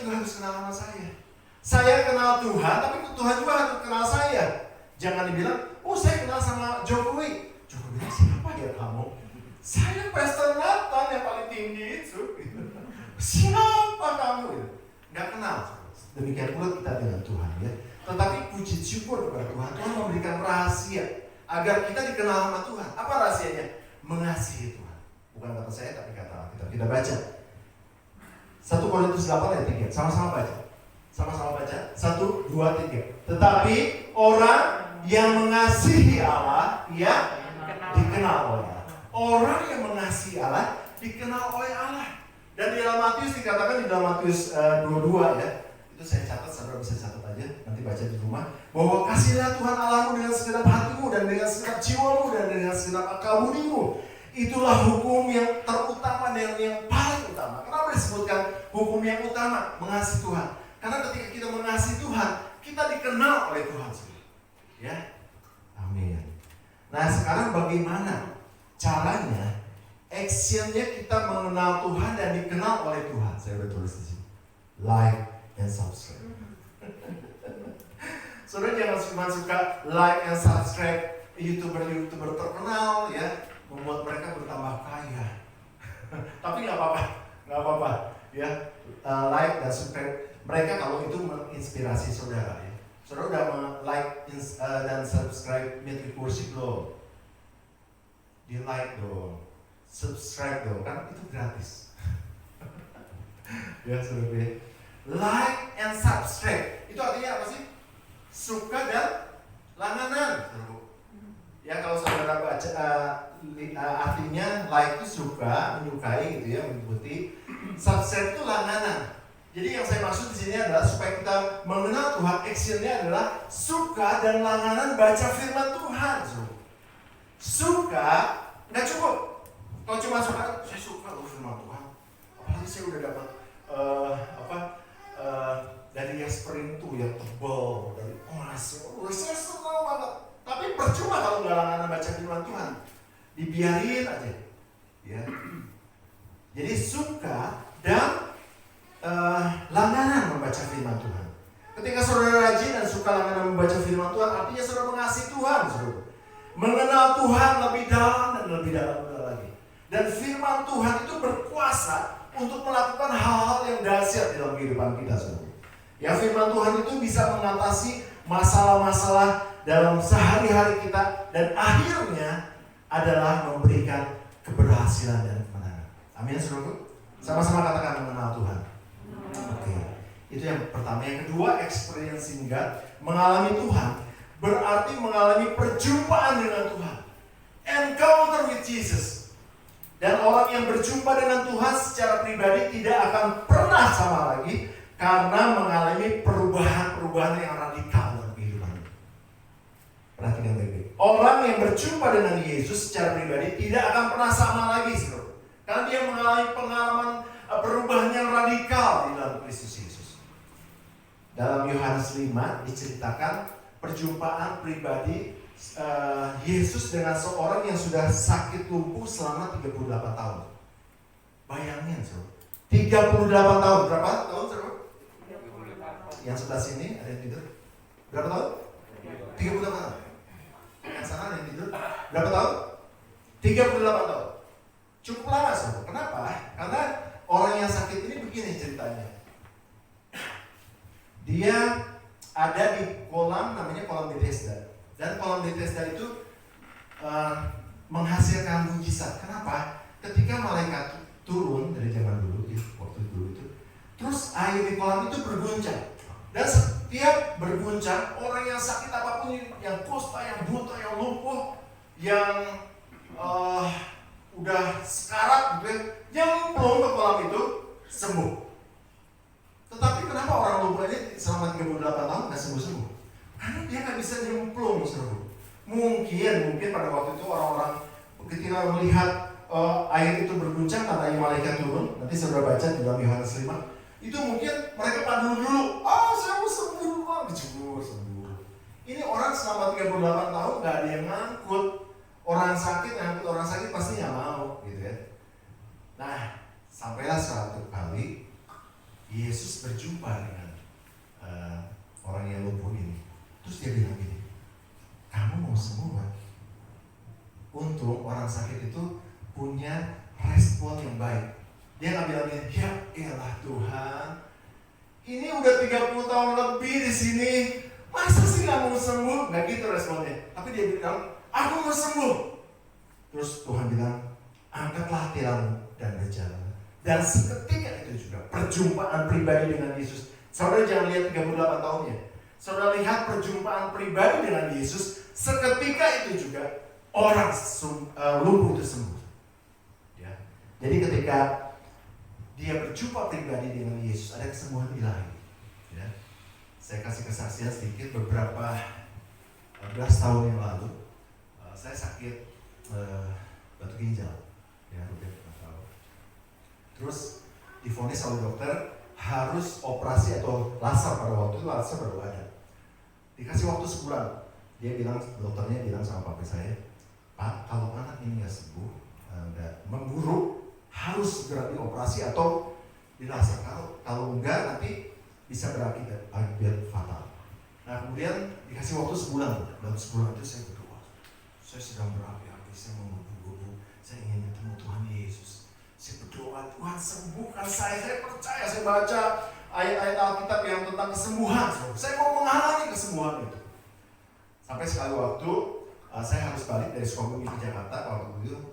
juga harus kenal sama saya. Saya kenal Tuhan, tapi Tuhan juga harus kenal saya. Jangan dibilang, oh saya kenal sama Jokowi. Jokowi bilang, siapa ya kamu? Saya Pastor Nathan yang paling tinggi itu. Siapa kamu? Nggak kenal. Demikian pula kita dengan Tuhan ya. Tetapi puji syukur kepada Tuhan. Tuhan memberikan rahasia agar kita dikenal sama Tuhan. Apa rahasianya? Mengasihi Tuhan. Bukan kata saya, tapi kata Alkitab. Kita baca 1 Korintus 8 ayat 3. Sama-sama baca. Sama-sama baca. 1, 2, 3. Tetapi orang yang mengasihi Allah, ia dikenal oleh Allah. Orang yang mengasihi Allah dikenal oleh Allah. Dan di dalam Matius dikatakan, di dalam Matius 22 ya, itu saya catat, saudara bisa catat aja, nanti baca di rumah, bahwa kasihlah Tuhan Allahmu dengan segenap hatimu dan dengan segenap jiwamu dan dengan segenap akal budimu. Itulah hukum yang terutama dan yang paling utama. Kenapa disebutkan hukum yang utama? Mengasihi Tuhan. Karena ketika kita mengasihi Tuhan, kita dikenal oleh Tuhan sendiri. Ya, amin. Nah sekarang bagaimana caranya, actionnya kita mengenal Tuhan dan dikenal oleh Tuhan? Saya udah tulis di sini. Like and subscribe. Saudara jangan cuma suka like and subscribe YouTuber terkenal ya, membuat mereka bertambah kaya. Tapi nggak apa-apa, ya. Like dan subscribe mereka kalau itu menginspirasi saudara ya. Saudara udah like dan subscribe Midweek Worship belum? Di like dong, subscribe dong, kan itu gratis. Ya saudara, like and subscribe itu artinya apa sih? Suka dan langganan. Ya kalau saudara baca artinya like itu suka, menyukai gitu ya, mengikuti. Subscribe itu langganan. Jadi yang saya maksud di sini adalah supaya kita mengenal Tuhan, actionnya adalah suka dan langganan baca firman Tuhan. Suka nggak cukup. Kalau cuma suka, saya suka loh firman Tuhan. Apalagi saya udah dapat dari Yasmerin tuh yang tebal, dari emas. Saya senang banget. Tapi percuma kalau nggak langganan baca firman Tuhan. Dibiarin aja. Ya. Jadi suka dan langganan membaca firman Tuhan. Ketika saudara rajin dan suka langganan membaca firman Tuhan, artinya saudara mengasihi Tuhan, saudara. mengenal Tuhan lebih dalam dan lebih dalam lagi. Dan firman Tuhan itu berkuasa untuk melakukan hal-hal yang dahsyat dalam kehidupan kita semua. Ya, firman Tuhan itu bisa mengatasi masalah-masalah dalam sehari-hari kita dan akhirnya adalah memberikan keberhasilan dan kemenangan. Amin, saudaraku. Sama-sama katakan mengenal Tuhan. Oke. Itu yang pertama. Yang kedua, experiencing God, mengalami Tuhan, berarti mengalami perjumpaan dengan Tuhan. Encounter with Jesus. Dan orang yang berjumpa dengan Tuhan secara pribadi tidak akan pernah sama lagi karena mengalami perubahan-perubahan yang radikal dalam kehidupannya. Perhatikan baik-baik. Orang yang berjumpa dengan Yesus secara pribadi tidak akan pernah sama lagi, saudara. Karena dia mengalami pengalaman perubahan yang radikal di dalam Kristus Yesus. Dalam Yohanes 5 diceritakan perjumpaan pribadi Yesus dengan seorang yang sudah sakit lumpuh selama 38 tahun. Bayangin, saudara. 38 tahun. Berapa tahun, saudara? Yang sebelah sini ada yang tidur. Berapa tahun? 38 tahun. Yang sana ada yang tidur. Berapa tahun? 38 tahun. Cukup lama, saudara. Kenapa? Karena orang yang sakit ini begini ceritanya. Dia ada di kolam, namanya kolam Bethesda. Dan kolam Bethesda itu menghasilkan mujizat. Kenapa? Ketika malaikat turun dari zaman dulu, waktu dulu itu, terus air di kolam itu berguncang. Dan setiap berguncang, orang yang sakit apapun, yang kusta, yang buta, yang lumpuh, yang udah sekarat gitu, nyemplung ke kolam itu sembuh. Tetapi kenapa orang lumpuh ini selama 38 tahun nggak sembuh-sembuh? Karena dia nggak bisa nyemplung, seru. Mungkin pada waktu itu orang-orang ketika melihat air itu berguncang, tandanya malaikat turun. Nanti saudara baca di dalam Yohanes 5. Itu mungkin mereka pandu dulu. Saya mau sembuh, sembuh. Ini orang selama 38 tahun nggak ada yang ngangkut. Orang sakit pasti nggak mau, gitu ya. Nah, sampailah suatu kali Yesus berjumpa dengan orang yang lumpuh ini. Terus dia bilang gini, kamu mau sembuh kan? Untung orang sakit itu punya respon yang baik. Dia nggak bilang gini, ya elah Tuhan, ini udah 30 tahun lebih di sini, masa sih nggak mau sembuh? Nggak gitu responnya. Tapi dia bilang, aku mau sembuh. Terus Tuhan bilang, angkatlah tilammu dan berjalan. Dan seketika itu juga perjumpaan pribadi dengan Yesus. Saudara jangan lihat 38 tahunnya. Saudara lihat perjumpaan pribadi dengan Yesus. Seketika itu juga orang lumpuh itu sembuh. Ya. Jadi ketika dia berjumpa pribadi dengan Yesus, ada kesembuhan ilahi. Ya. Saya kasih kesaksian sedikit. Beberapa belas tahun yang lalu, saya sakit batu ginjal. Ya, terus divonis oleh dokter harus operasi atau laser. Pada waktu itu laser baru ada. Dikasih waktu sebulan. Dokternya bilang sama papa saya, Pak, kalau anak ini nggak sembuh, nggak memburuk, harus segera dioperasi atau di laser. Kalau enggak nanti bisa berakibat fatal. Nah kemudian dikasih waktu sebulan. Dalam sebulan itu saya berdoa. Saya sedang berapi-api, saya mau menggebu-gebu, saya ingin ketemu Tuhan Yesus. Saya berdoa, Tuhan sembuhkan saya percaya, saya baca ayat-ayat Alkitab yang tentang kesembuhan. Saya mau menghalangi kesembuhan itu. Sampai sekali waktu, saya harus balik dari Sukabumi ke Jakarta.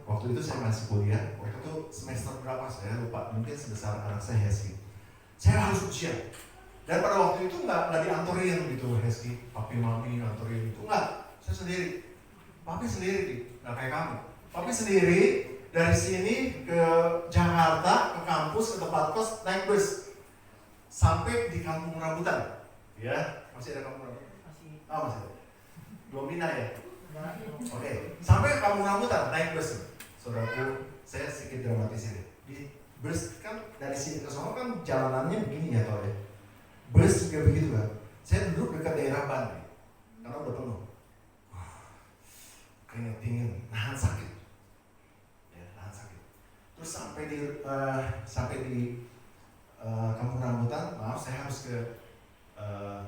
Waktu itu saya masih kuliah. Waktu itu semester berapa saya lupa, mungkin sebesar anak saya Heski. Saya harus ujian. Dan pada waktu itu nggak diantorin gitu Heski, papi mami ngantorin itu nggak. Saya sendiri. Papi sendiri, nggak kayak kamu. Papi sendiri. Dari sini ke Jakarta, ke kampus, ke tempat kos, naik bus sampai di Kampung Rambutan. Ya, masih ada Kampung Rambutan? Masih. Masih. Belum pindah ya? Oke. Sampai ke Kampung Rambutan, naik bus. Saudaraku, saya sedikit dramatis ini. Di bus kan dari sini ke sana kan jalanannya begini ya, tau ya. Bus juga begitu kan. Saya duduk dekat daerah Bandung, karena udah penuh. Keringat dingin, nahan sakit. Terus sampai di Kampung Rambutan, maaf saya harus ke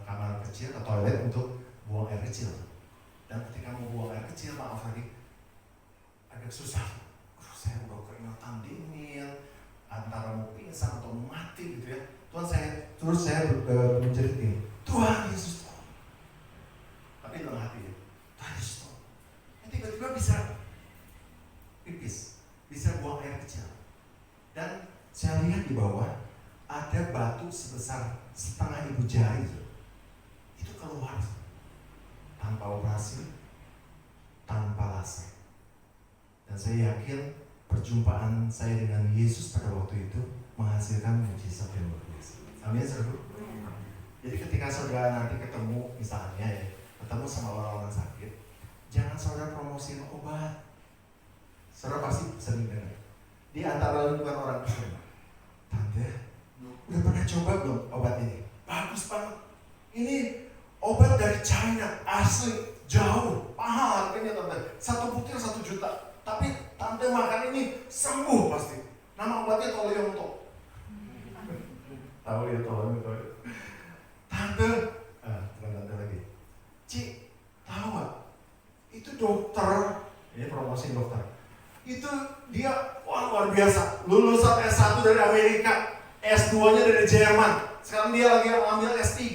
kamar kecil atau toilet untuk buang air kecil. Dan ketika mau buang air kecil, maaf lagi, agak susah. Saya udah keringatan dingin, antara mau pingsan atau mau mati gitu ya. Terus saya menjerit ini, Tuhan Yesus tolong. Tapi dalam hati ya, Tuhan Yesus tolong. Tiba-tiba bisa pipis, bisa buang air kecil. Dan saya lihat di bawah ada batu sebesar setengah ibu jari. Itu keluar tanpa operasi, tanpa laser. Dan saya yakin perjumpaan saya dengan Yesus pada waktu itu menghasilkan mujizat yang luar biasa. Amin, saudara. Jadi ketika saudara nanti ketemu, misalnya ya, ketemu sama orang-orang sakit, jangan saudara promosiin obat. Saudara pasti sering dengar. Di antara lingkungan orang Islam, Tante, udah pernah coba belum obat ini? Bagus banget. Ini obat dari China, asli, jauh, mahal harganya Tante. 1 butir 1 juta. Tapi Tante makan ini sembuh pasti. Nama obatnya Tolionto. Tahu ya Tolionto. Tante lagi. Ci, tahu gak? Itu dokter, ini promosi dokter. Itu dia, wah luar biasa. Lulusan S1 dari Amerika, S2-nya dari Jerman. Sekarang dia lagi ambil S3.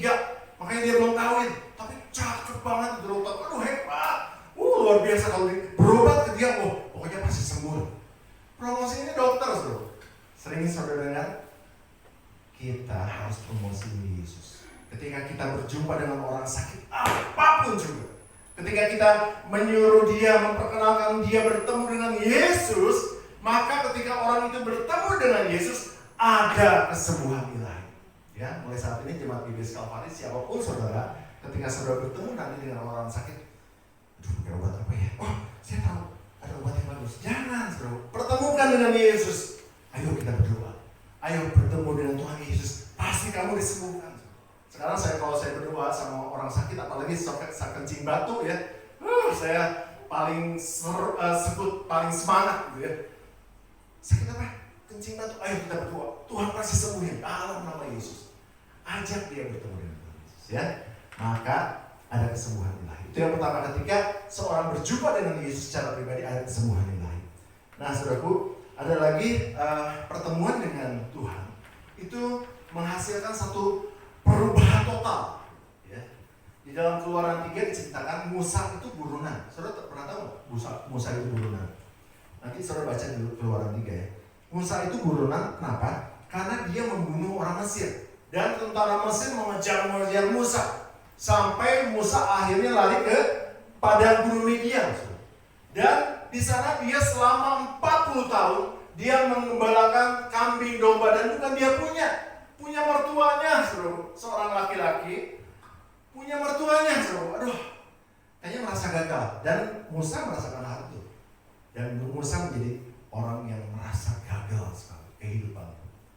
Makanya dia belum kawin. Tapi cakep banget itu dokter. Aduh hebat. Luar biasa kalau berobat ke dia, pokoknya pasti sembuh. Promosi ini dokter, saudara. Sering saudara dengar, kita harus promosi Yesus. Ketika kita berjumpa dengan orang sakit, apapun juga. Ketika kita menyuruh dia, memperkenalkan dia bertemu dengan Yesus, maka ketika orang itu bertemu dengan Yesus, ada kesembuhan ilahi. Ya, mulai saat ini jemaat GBS Kalvari, siapapun saudara, ketika saudara bertemu nanti dengan orang sakit, pakai obat apa ya? Oh, saya tahu ada obat yang bagus. Jangan, saudara. Pertemukan dengan Yesus. Ayo kita berdoa. Ayo bertemu dengan Tuhan Yesus. Pasti kamu disembuhkan. Sekarang kalau saya berdoa sama orang sakit, apalagi sakit kencing batu ya, saya paling sebut paling semangat gitu ya. Sakit apa? Kencing batu. Ayo kita berdoa. Tuhan pasti sembuhin dalam nama Yesus. Ajak dia bertemu dengan Tuhan Yesus ya. Maka ada kesembuhan ilahi. Itu yang pertama, ketika seorang berjumpa dengan Yesus secara pribadi, ada kesembuhan ilahi. Nah, saudaraku, ada lagi pertemuan dengan Tuhan itu menghasilkan satu perubahan total. Ya. Di dalam Keluaran 3 diceritakan Musa itu buronan. Saudara pernah tahu Musa itu buronan? Nanti saudara baca dulu Keluaran 3 ya. Musa itu buronan, kenapa? Karena dia membunuh orang Mesir. Dan tentara Mesir mengejar Musa. Sampai Musa akhirnya lari ke padang gurun Midian. Dan di sana dia selama 40 tahun dia mengembalakan kambing domba, dan bukan dia punya mertuanya, seorang laki-laki punya mertuanya, aduh, kayaknya merasa gagal. Dan Musa merasakan hal itu. Dan Musa menjadi orang yang merasa gagal sekali kehidupan.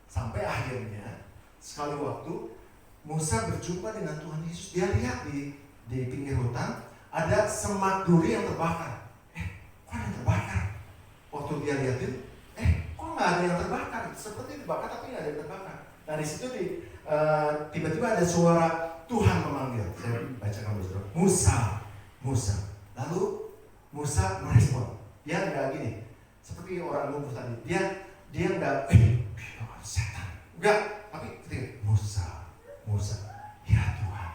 Sampai akhirnya sekali waktu Musa berjumpa dengan Tuhan Yesus. Dia lihat di pinggir hutan ada semak duri yang terbakar. Kok ada yang terbakar? Waktu dia lihatin, kok nggak ada yang terbakar? Seperti terbakar tapi nggak ada yang terbakar. Nah di situ tiba-tiba ada suara Tuhan memanggil. Saya bacakan dulu. Musa, Musa. Lalu Musa merespon. Dia nggak gini, seperti orang lumpuh tadi. Dia nggak, setan. Enggak. Tapi ketika Musa, ya Tuhan,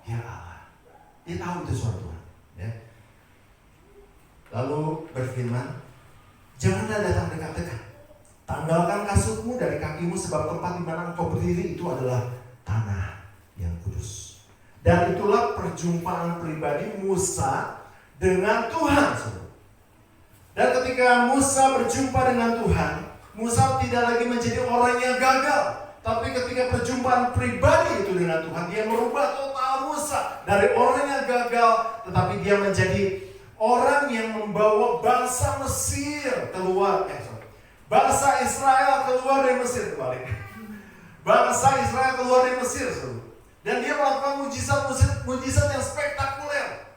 ya Allah. Dia tahu itu suara Tuhan. Ya. Lalu berfirman, janganlah datang dekat-dekat. Tanggalkan kasutmu dari kakimu, sebab tempat di mana engkau berdiri itu adalah tanah yang kudus. Dan itulah perjumpaan pribadi Musa dengan Tuhan. Dan ketika Musa berjumpa dengan Tuhan, Musa tidak lagi menjadi orang yang gagal. Tapi ketika perjumpaan pribadi itu dengan Tuhan, dia merubah total Musa dari orang yang gagal, tetapi dia menjadi orang yang membawa bangsa Mesir keluar. Bangsa Israel keluar dari Mesir kembali. Bangsa Israel keluar dari Mesir. Dan dia melakukan mujizat yang spektakuler.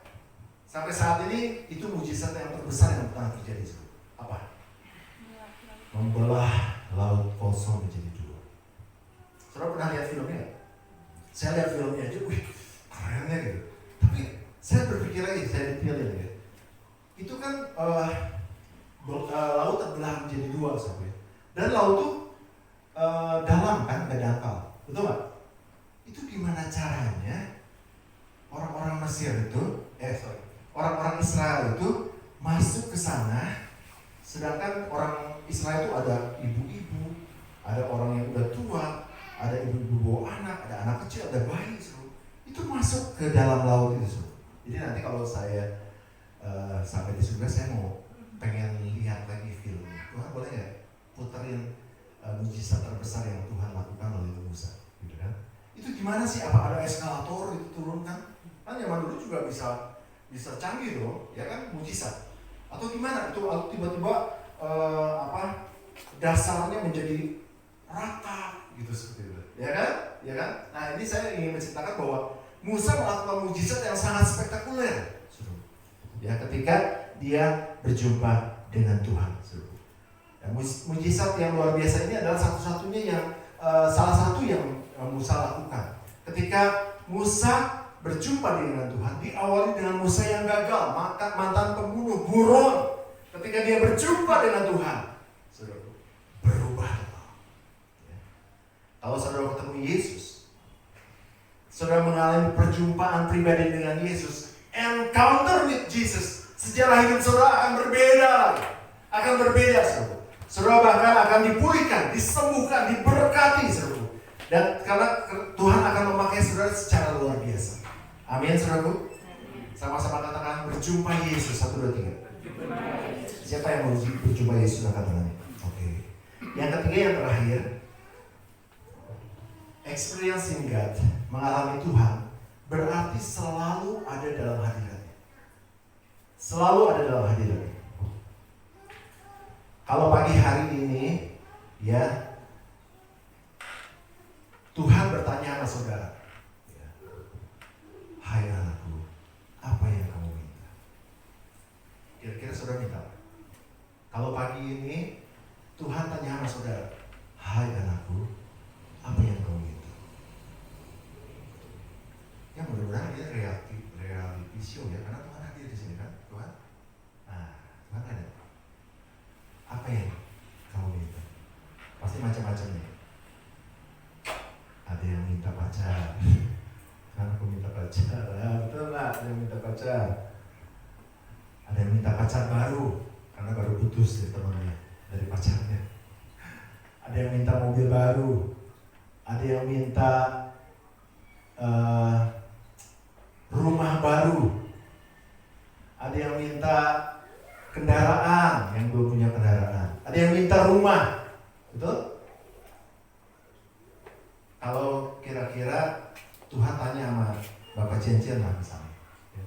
Sampai saat ini itu mujizat yang terbesar yang pernah terjadi. Apa? Membelah laut kosong menjadi dua. Saudara pernah lihat filmnya? Saya lihat filmnya aja, wih, kerennya gitu. Tapi saya berpikir lagi, saya lihat rupanya orang-orang Mesir itu, orang-orang Israel itu masuk ke sana, sedangkan orang Israel itu ada ibu-ibu, ada orang yang udah tua, ada ibu-ibu bawa anak, ada anak kecil, ada bayi, itu masuk ke dalam laut itu. Jadi nanti kalau saya sampai di surga, saya mau pengen lihat lagi film. Tuhan boleh nggak puterin mujizat terbesar yang Tuhan lakukan oleh Musa, gitu kan? Itu gimana sih? Apa ada eskalator itu turunkan? Kan zaman dulu juga bisa canggih dong, ya kan, mujizat. Atau gimana? Itu tiba-tiba dasarnya menjadi rata gitu seperti itu, ya kan? Ya kan? Nah, ini saya ingin menceritakan bahwa Musa melakukan mujizat yang sangat spektakuler, ya, ketika dia berjumpa dengan Tuhan. Dan mujizat yang luar biasa ini adalah salah satu yang Musa lakukan. Ketika Musa berjumpa dengan Tuhan, diawali dengan Musa yang gagal, maka mantan pembunuh buron. Ketika dia berjumpa dengan Tuhan, berubah. Kalau saudara ketemu Yesus, saudara mengalami perjumpaan pribadi dengan Yesus, encounter with Jesus, sejarah hidup saudara akan berbeda. Saudara. Saudara bahkan akan dipulihkan, disembuhkan, diberkati, saudara. Dan karena Tuhan akan memakai saudara secara luar biasa. Amin, saudaraku. Sama-sama katakan berjumpa Yesus. 1, 2, 3. Siapa yang mau berjumpa Yesus? Angkat tangannya. Oke. Yang ketiga, yang terakhir, experiencing God, mengalami Tuhan, berarti selalu ada dalam hadiratnya. Selalu ada dalam hadiratnya. Kalau pagi hari ini, ya, Tuhan bertanya sama saudara, ya, hai anakku, apa yang kamu minta? Kira-kira saudara minta apa? Kalau pagi ini, Tuhan tanya sama saudara, hai anakku, apa yang kamu minta? Ya, mudah-mudahan ini reality show, ya, karena Tuhan hadir di sini, kan, Tuhan. Nah, Tuhan ada. Apa yang kamu minta? Pasti macam-macam nih. Ada yang minta pacar. Kan aku minta pacar. Betul nggak? Ada yang minta pacar. Ada yang minta pacar baru, karena baru putus dari temannya, dari pacarnya. Ada yang minta mobil baru. Ada yang minta rumah baru. Ada yang minta kendaraan, yang belum punya kendaraan. Ada yang minta rumah, betul? Kalau kira-kira Tuhan tanya sama Bapak Cincin lah misalnya, ya,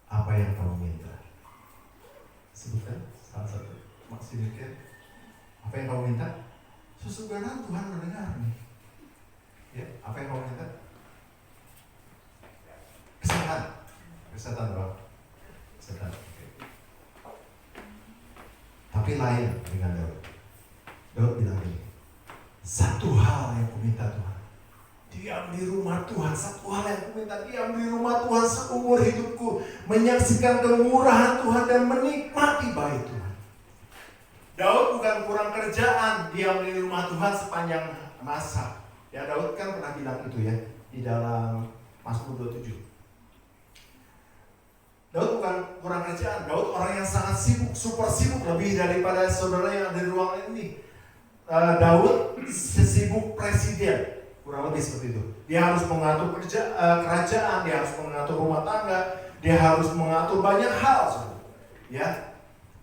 apa yang kamu minta? Sebutkan salah satu. Maksudnya apa yang kamu minta? Sesungguhnya Tuhan mendengar nih. Ya, apa yang kamu minta? Kesehatan, Bang. Kesehatan. Tapi lain dengan Daud. Daud bilang ini, satu hal yang aku minta Tuhan, diam di rumah Tuhan. Satu hal yang aku minta, diam di rumah Tuhan seumur hidupku, menyaksikan kemurahan Tuhan dan menikmati bait Tuhan. Daud bukan kurang kerjaan, diam di rumah Tuhan sepanjang masa. Ya, Daud kan pernah bilang itu, ya, di dalam Mazmur 27. Daud bukan kurang kerjaan. Daud orang yang sangat sibuk, super sibuk, lebih daripada saudara yang ada di ruangan ini. Daud sesibuk presiden, kurang lebih seperti itu. Dia harus mengatur kerajaan, dia harus mengatur rumah tangga, dia harus mengatur banyak hal, ya.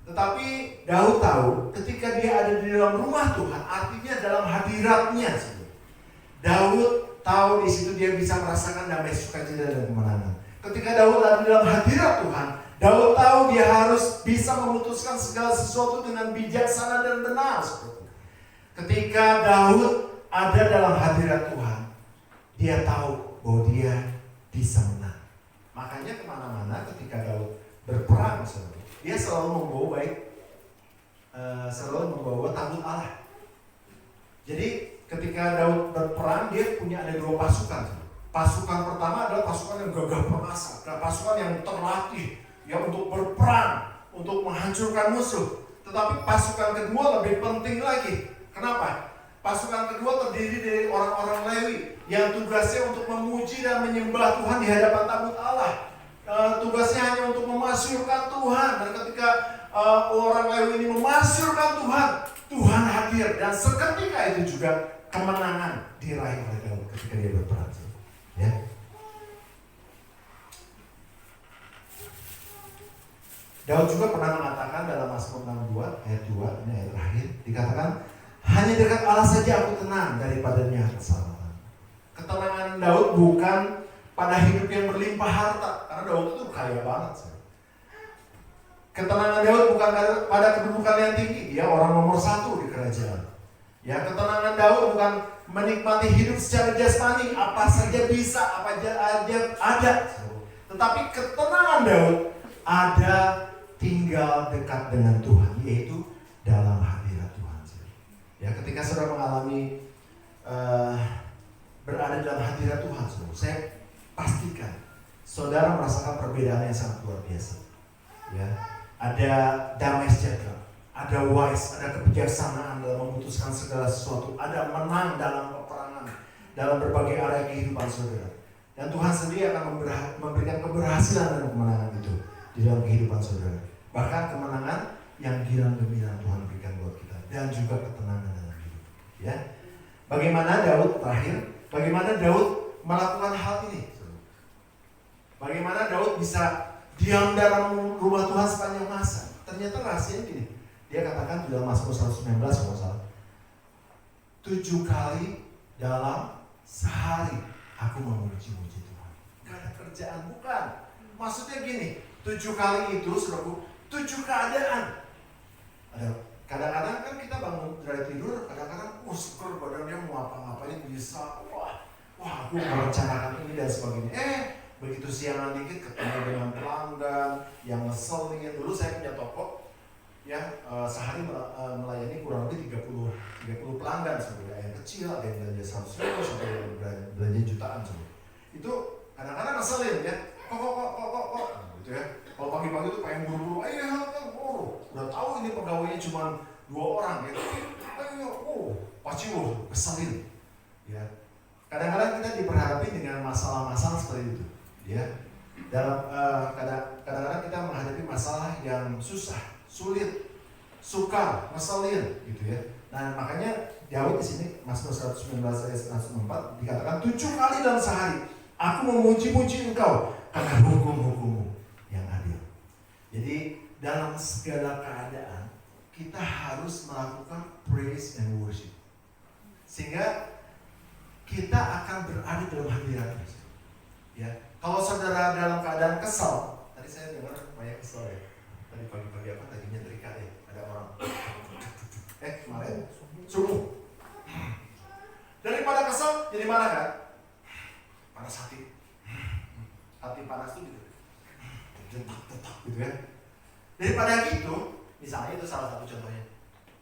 Tetapi Daud tahu ketika dia ada di dalam rumah Tuhan, artinya dalam hadiratnya. Daud tahu di situ dia bisa merasakan damai, sukacita dan kemenangan. Ketika Daud ada di dalam hadirat Tuhan, Daud tahu dia harus bisa memutuskan segala sesuatu dengan bijaksana dan benar. Ketika Daud ada dalam hadirat Tuhan, dia tahu bahwa dia bisa menang. Makanya kemana-mana ketika Daud berperang, dia selalu membawa tabut Allah. Jadi ketika Daud berperang, dia punya ada 2 pasukan. Pasukan pertama adalah pasukan yang gagah perkasa, pasukan yang terlatih, ya, untuk berperang, untuk menghancurkan musuh. Tetapi pasukan kedua lebih penting lagi. Kenapa? Pasukan kedua terdiri dari orang-orang Lewi yang tugasnya untuk memuji dan menyembah Tuhan di hadapan tabut Allah. Tugasnya hanya untuk memasyurkan Tuhan. Dan ketika orang Lewi ini memasyurkan Tuhan, Tuhan hadir. Dan seketika itu juga kemenangan diraih oleh Daud ketika dia berperang. Ya. Daud juga pernah mengatakan dalam Mazmur 62 ayat 2, ini ayat terakhir, dikatakan, hanya dekat Allah saja aku tenang, daripadanya keselamatan. Ketenangan Daud bukan pada hidup yang berlimpah harta, karena Daud itu kaya banget. Ketenangan Daud bukan pada kedudukan yang tinggi, dia orang nomor 1 di kerajaan. Ya, ketenangan Daud bukan menikmati hidup secara jasmani, apa saja bisa, apa saja ada. Tetapi ketenangan Daud ada tinggal dekat dengan Tuhan, yaitu dalam hadirat Tuhan. Ya, ketika saudara mengalami berada dalam hadirat Tuhan, saya pastikan saudara merasakan perbedaan yang sangat luar biasa. Ya, ada damai sejahtera, ada wise, ada kebijaksanaan dalam memutuskan segala sesuatu, ada menang dalam peperangan, dalam berbagai area kehidupan saudara. Dan Tuhan sendiri akan memberikan keberhasilan dan kemenangan itu di dalam kehidupan saudara. Bahkan kemenangan yang girang-gembira Tuhan berikan buat kita, dan juga ketenangan dalam hidup. Ya, bagaimana Daud terakhir? Bagaimana Daud melakukan hal ini? Bagaimana Daud bisa diam dalam rumah Tuhan sepanjang masa? Ternyata rahasianya gini. Dia katakan di dalam Mazmur 119 kalau salah, 7 kali dalam sehari aku memuji-muji Tuhan. Gak ada kerjaan, bukan. Maksudnya gini, 7 kali itu saudaraku, 7 keadaan. Ada kadang-kadang kan kita bangun dari tidur, kadang-kadang seger badannya mau apa-ngapain bisa. Wah aku merencanakan ini dan sebagainya. Begitu siangan dikit ketemu dengan pelanggan yang ngeselin. Dulu saya punya toko yang sehari melayani kurang lebih 30 pelanggan sebenarnya. Yang kecil, ada yang belanja 100 ribu, sampai yang belanja jutaan sebenarnya. Itu kadang-kadang ngeselin ya. Kok gitu ya. Kalau pagi-pagi itu pengen buru-buru, udah tahu ini pegawainya cuma 2 orang ya. Pasti keselin. Ya. Kadang-kadang kita diperhadapi dengan masalah-masalah seperti itu. Ya, dalam kadang-kadang kita menghadapi masalah yang susah, sulit, sukar, ngeselin, gitu ya. Nah, makanya Daud di sini Mazmur 119 ayat 104 dikatakan 7 kali dalam sehari aku memuji-muji Engkau karena hukum-hukum-Mu yang adil. Jadi dalam segala keadaan kita harus melakukan praise and worship, sehingga kita akan berada dalam hadirat-Nya. Ya. Kalau saudara dalam keadaan kesal, tadi saya dengar banyak kesal ya. Tadi pagi-pagi apa tadi nyetrika ya, ada orang. Kemarin subuh. Daripada kesal jadi marah kan? Panas hati. Hati panas tuh gitu. Detak-detak gitu kan. Daripada gitu, misalnya itu salah satu contohnya.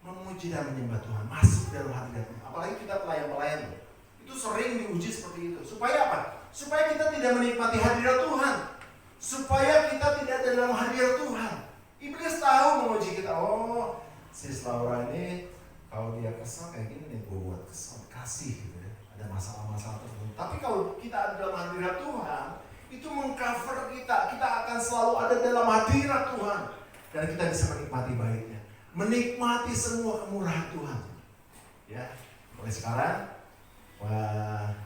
Memuji dan menyembah Tuhan, masuk dalam hadirat. Apalagi kita pelayan-pelayan. Itu sering diuji seperti itu. Supaya apa? Supaya kita tidak menikmati hadirat Tuhan, supaya kita tidak ada dalam hadirat Tuhan. Iblis tahu menguji kita. Sis Laura ini kalau dia kesal kayak gini nih, gue buat kesal, kasih gitu ya. Ada masalah-masalah tertentu. Tapi kalau kita ada dalam hadirat Tuhan, itu mengcover kita. Kita akan selalu ada dalam hadirat Tuhan, dan kita bisa menikmati baiknya, menikmati semua kemurahan Tuhan. Ya, mulai sekarang.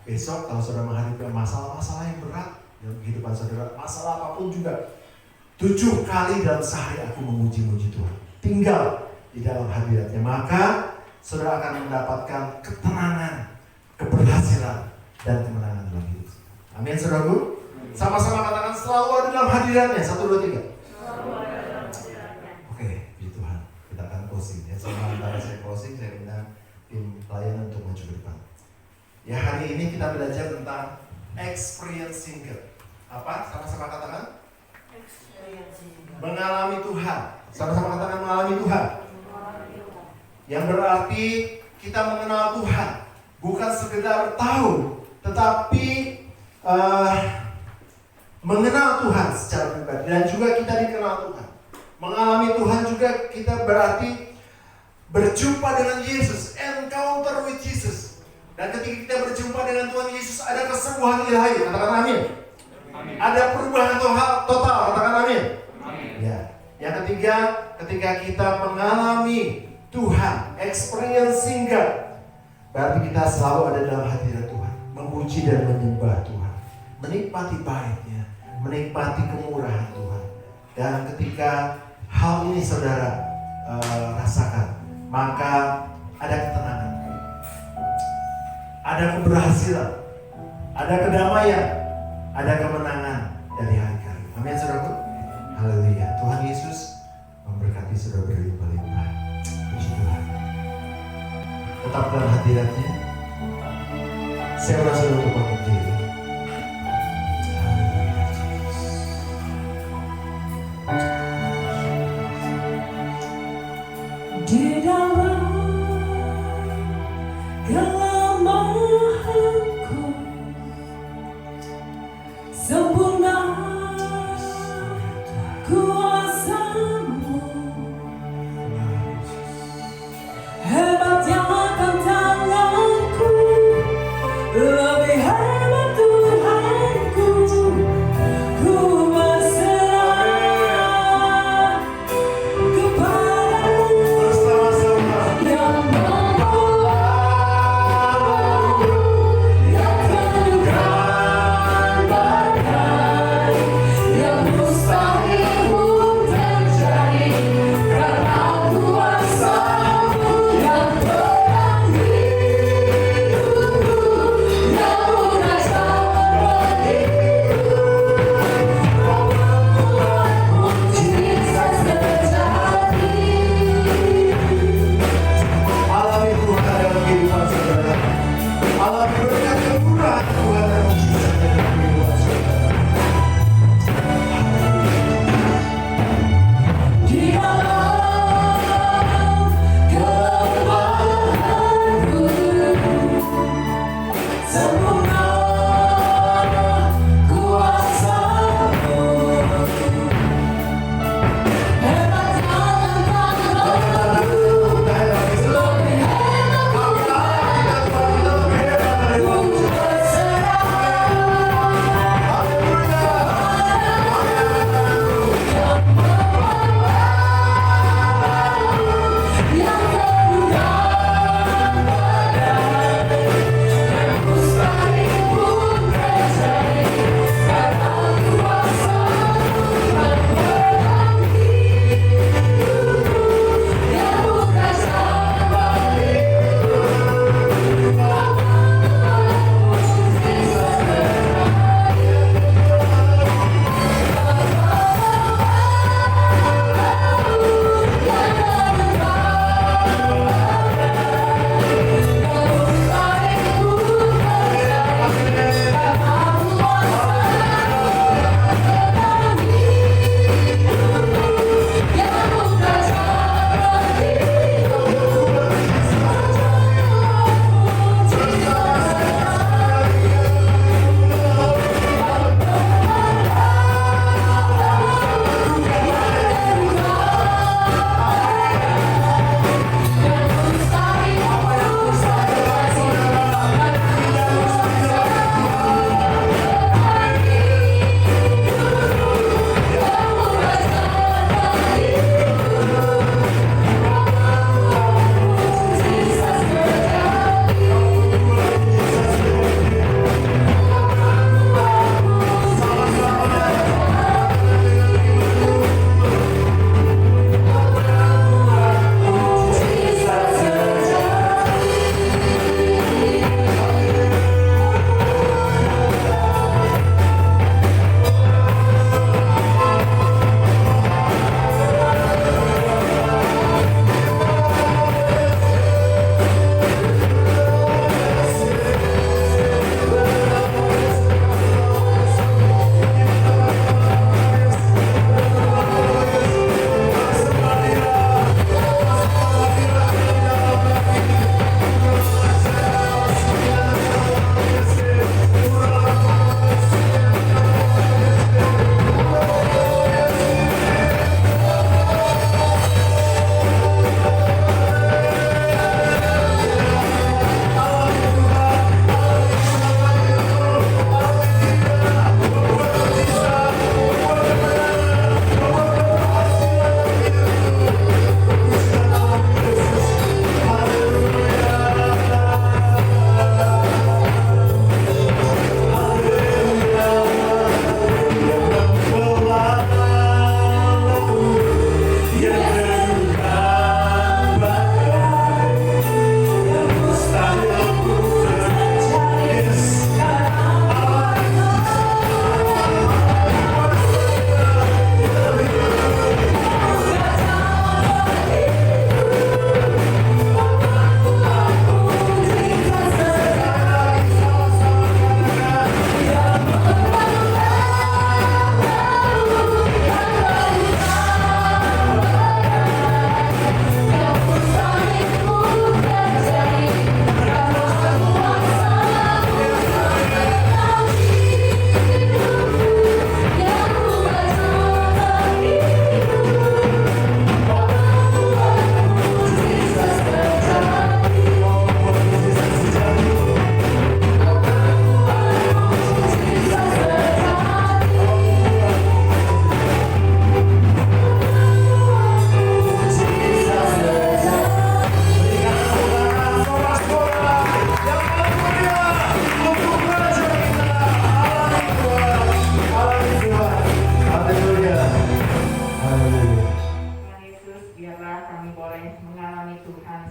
Besok kalau saudara menghadapi masalah-masalah yang berat dalam kehidupan saudara, masalah apapun juga, 7 kali dalam sehari aku memuji-muji Tuhan, tinggal di dalam hadirat-Nya, maka saudara akan mendapatkan ketenangan, keberhasilan, dan kemenangan dalam hidup. Amin saudaraku. Sama-sama katakan selalu ada dalam hadirat-Nya. 1, 2, 3. Oke, puji Tuhan. Kita akan closing ya. Sementara saya closing, saya minta tim pelayanan untuk maju ke depan. Ya, hari ini kita belajar tentang experiencing God. Apa? Sama-sama katakan? Mengalami Tuhan. Sama-sama katakan mengalami Tuhan. Yang berarti kita mengenal Tuhan. Bukan sekedar tahu, tetapi mengenal Tuhan secara pribadi. Dan juga kita dikenal Tuhan. Mengalami Tuhan juga kita berarti berjumpa dengan Yesus, encounter with Jesus. Dan ketika kita berjumpa dengan Tuhan Yesus, ada kesembuhan ilahi, katakan amin. Ada perubahan total, katakan amin. Ya. Yang ketiga, ketika kita mengalami Tuhan, experiencing God, berarti kita selalu ada dalam hadirat Tuhan, memuji dan menyembah Tuhan, menikmati baiknya, menikmati kemurahan Tuhan. Dan ketika hal ini saudara rasakan, maka ada ketenangan, ada keberhasilan, ada kedamaian, ada kemenangan dari hari-hari. Amin saudaraku. Haleluya. Tuhan Yesus memberkati saudara berlimpah-limpah. Puji Tuhan. Tetap dalam hadiratnya. Saya merasa untuk bangun diri. Di dalam kelemahanku sempurna kuasa-Mu, hebatnya tantanganku, lebih hebat Tuhanku. Ku berserah kepada-Mu Bersama-sama. yang mampu, yang teguhkan berkat.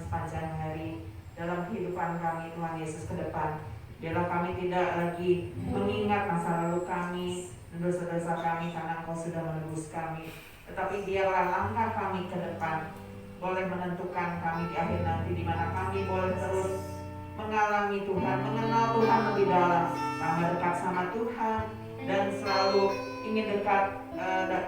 sepanjang hari dalam kehidupan kami Tuhan Yesus ke depan. Biarlah kami tidak lagi mengingat masa lalu kami dan dosa-dosa kami karena Engkau sudah menebus kami, tetapi biarlah langkah kami ke depan boleh menentukan kami di akhir nanti, di mana kami boleh terus mengalami Tuhan, mengenal Tuhan lebih dalam, tambah dekat sama Tuhan, dan selalu ingin dekat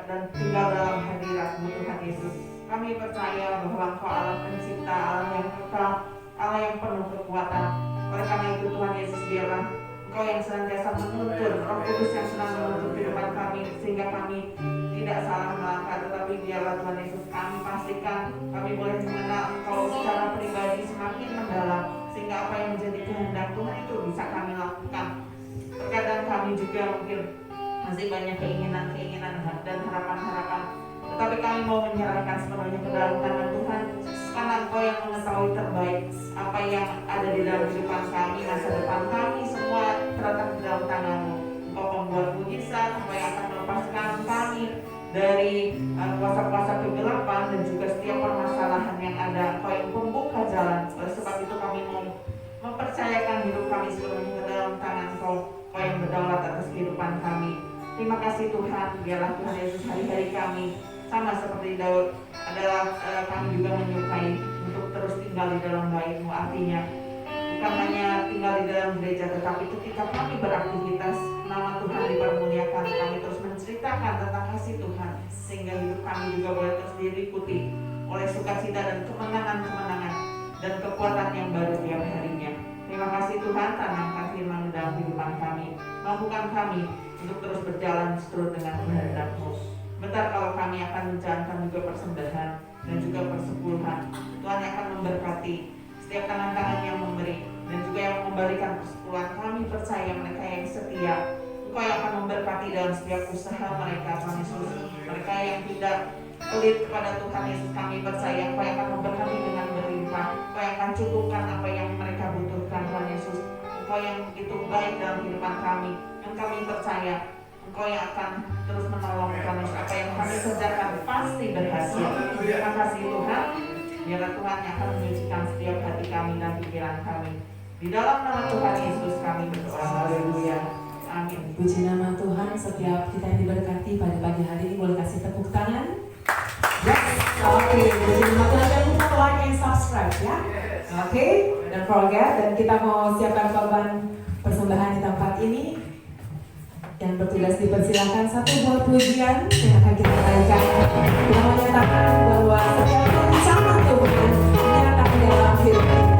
dan tinggal dalam hadirat-Mu Tuhan Yesus. Kami percaya bahwa Engkau Allah pencipta, Allah yang kekal, Allah yang penuh kekuatan. Oleh karena itu Tuhan Yesus, biarlah Engkau yang senantiasa menuntun, Roh Kudus yang senang menuntun kehidupan kami, sehingga kami tidak salah melangkah, tetapi biarlah Tuhan Yesus kami pastikan kami boleh mengenal Engkau secara pribadi semakin mendalam, sehingga apa yang menjadi kehendak Tuhan itu bisa kami lakukan. Terkadang kami juga mungkin masih banyak keinginan-keinginan dan harapan-harapan, tetapi kami mau menyerahkan sepenuhnya ke dalam tangan Tuhan, karena Engkau yang mengetahui terbaik apa yang ada di dalam kehidupan kami, masa depan kami semua terletak di dalam tangan-Mu. Engkau pembuat mujizat, Engkau yang akan melepaskan kami dari kuasa-kuasa kegelapan dan juga setiap permasalahan yang ada. Engkau yang pembuka jalan. Oleh sebab itu kami mau mempercayakan hidup kami sepenuhnya ke dalam tangan Engkau, Engkau yang berdaulat atas kehidupan kami. Terima kasih Tuhan, biarlah Tuhan Yesus hari-hari kami sama seperti Daud adalah kami juga menyukai untuk terus tinggal di dalam bait-Mu. Artinya bukan hanya tinggal di dalam gereja, tetapi ketika kami beraktivitas nama Tuhan dipermuliakan, kami terus menceritakan tentang kasih Tuhan, sehingga hidup kami juga boleh terus diikuti oleh sukacita dan kemenangan-kemenangan dan kekuatan yang baru tiap harinya. Terima kasih Tuhan, tanamkan firman-Mu dalam kehidupan kami, mampukan kami untuk terus berjalan seturut dengan kehendak-Mu. Bentar kalau kami akan menjalankan juga persembahan dan juga persepuluhan, Tuhan yang akan memberkati setiap tangan-tangan yang memberi dan juga yang memberikan persepuluhan. Kami percaya mereka yang setia, Engkau yang akan memberkati dalam setiap usaha mereka, Tuhan Yesus. Mereka yang tidak pelit kepada Tuhan Yesus, kami percaya Engkau yang akan memberkati dengan berlimpah. Engkau yang akan cukupkan apa yang mereka butuhkan, Tuhan Yesus. Engkau yang begitu baik dalam kehidupan kami, dan kami percaya Engkau yang akan terus menolong kami. Apa yang kami kerjakan pasti berhasil. Terima kasih Tuhan. Biarlah Tuhan yang akan menyucikan setiap hati kami dan pikiran kami. Di dalam nama Tuhan Yesus kami berdoa. Haleluya. Amin. Puji nama Tuhan. Setiap kita yang diberkati pada pagi hari ini boleh kasih tepuk tangan. Yes. Oke. Puji nama Tuhan. Jangan lupa like and subscribe ya. Oke. Don't forget. Dan kita mau siapkan korban persembahan di tempat ini. Yang bertugas dipersilakan satu buah pujian yang akan kita naikkan. Kita menyatakan bahwa setiap rencana Tuhan nyata di dalam hidup kita.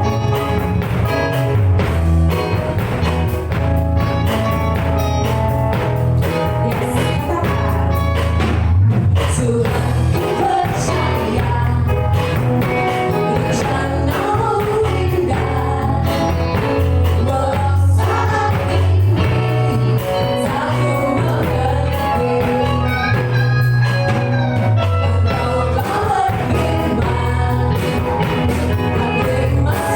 My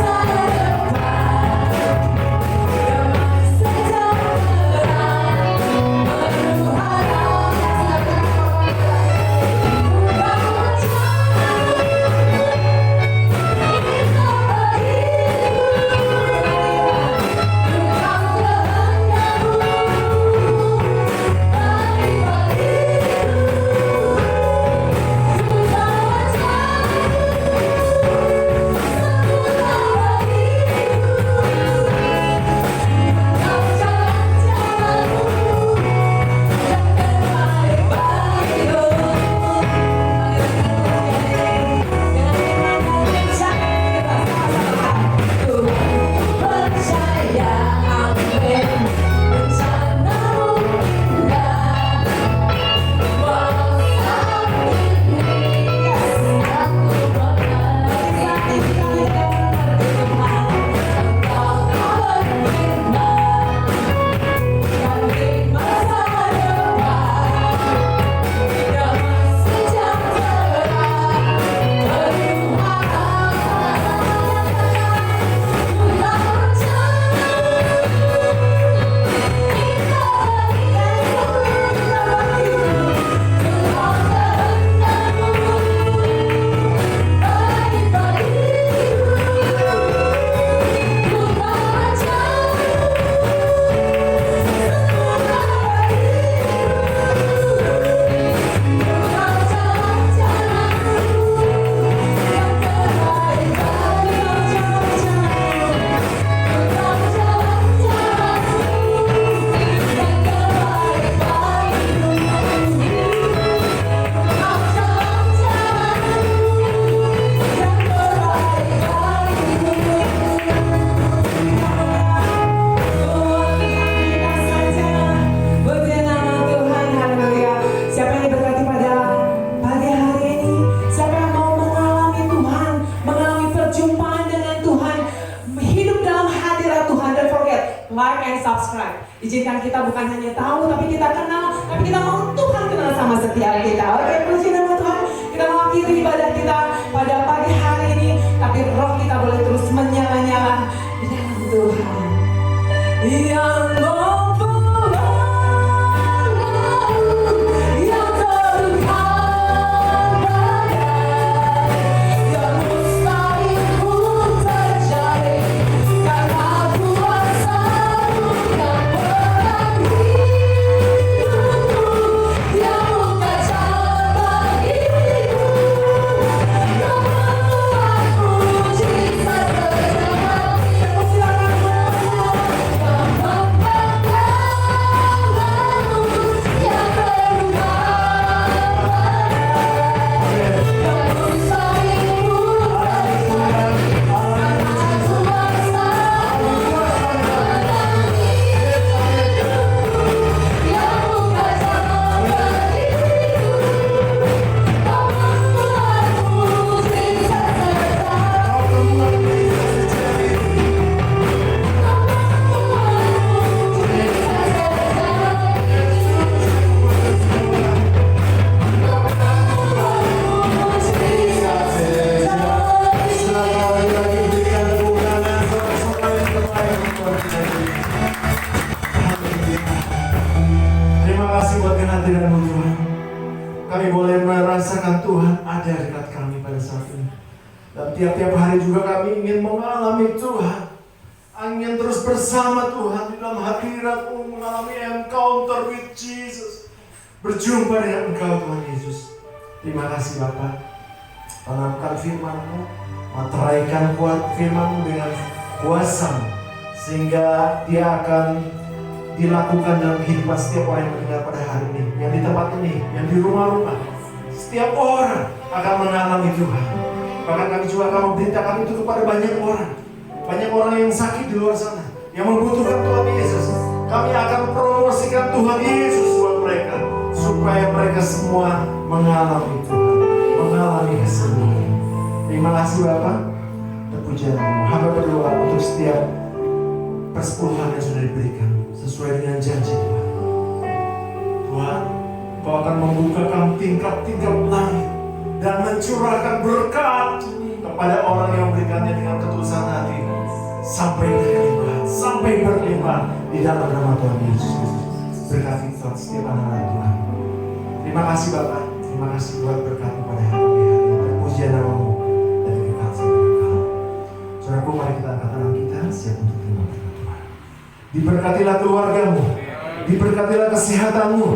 Izinkan kita bukan hanya tahu, tapi kita kenal, tapi kita mau Tuhan kenal sama setiap kita. Oke, puji nama Tuhan. Kita mau akhiri ibadah kita pada pagi hari ini, tapi roh kita boleh terus menyala-nyala di dalam Tuhan. Yang tiap-tiap hari juga kami ingin mengalami Tuhan, ingin terus bersama Tuhan di dalam hadirat-Mu, mengalami encounter with Jesus, berjumpa dengan Engkau Tuhan Yesus. Terima kasih Bapa, tanamkan firman-Mu, materaikan firman-Mu dengan kuasa-Mu, sehingga dia akan dilakukan dalam kehidupan setiap orang yang mendengar pada hari ini, yang di tempat ini, yang di rumah-rumah. Setiap orang akan mengalami Tuhan. Bahkan kami juga akan memberitakan itu kepada banyak orang yang sakit di luar sana, yang membutuhkan Tuhan Yesus. Kami akan promosikan Tuhan Yesus buat mereka, supaya mereka semua mengalami Tuhan, mengalami kesembuhan. Terima kasih Bapak, terpujian-Mu. Hamba berdoa untuk setiap persepuluhan yang sudah diberikan sesuai dengan janji Tuhan. Tuhan, Kau akan membukakan tingkap-tingkap langit dan mencurahkan berkat kepada orang yang memberikannya dengan ketulusan hati, sampai berlimpah, sampai berlimpah di dalam nama Tuhan Yesus Kristus. Berkati Tuhan setiap anak-anak Tuhan. Terima kasih Bapak, terima kasih buat berkat kepada hari ini. Terpujian nama-Mu dari kekal sampai kekal. Saudaraku, mari kita angkat tangan kita siap untuk terima berkat Tuhan. Diberkatilah keluarga-Mu, diberkatilah kesehatan-Mu,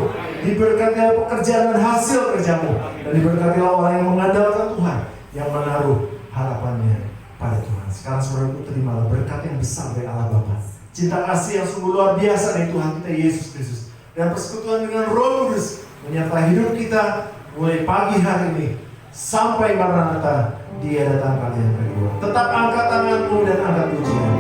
diberkatilah pekerjaan dan hasil kerja-Mu, dan diberkatilah orang yang mengandalkan Tuhan, yang menaruh harapannya pada Tuhan. Sekarang saudaraku, terimalah berkat yang besar dari Allah Bapa, cinta kasih yang sungguh luar biasa dari Tuhan kita Yesus Kristus, dan persekutuan dengan Roh Kudus menyertai hidup kita mulai pagi hari ini sampai Maranatha, Dia datang kali yang kedua. Tetap angkat tanganmu dan angkat pujian.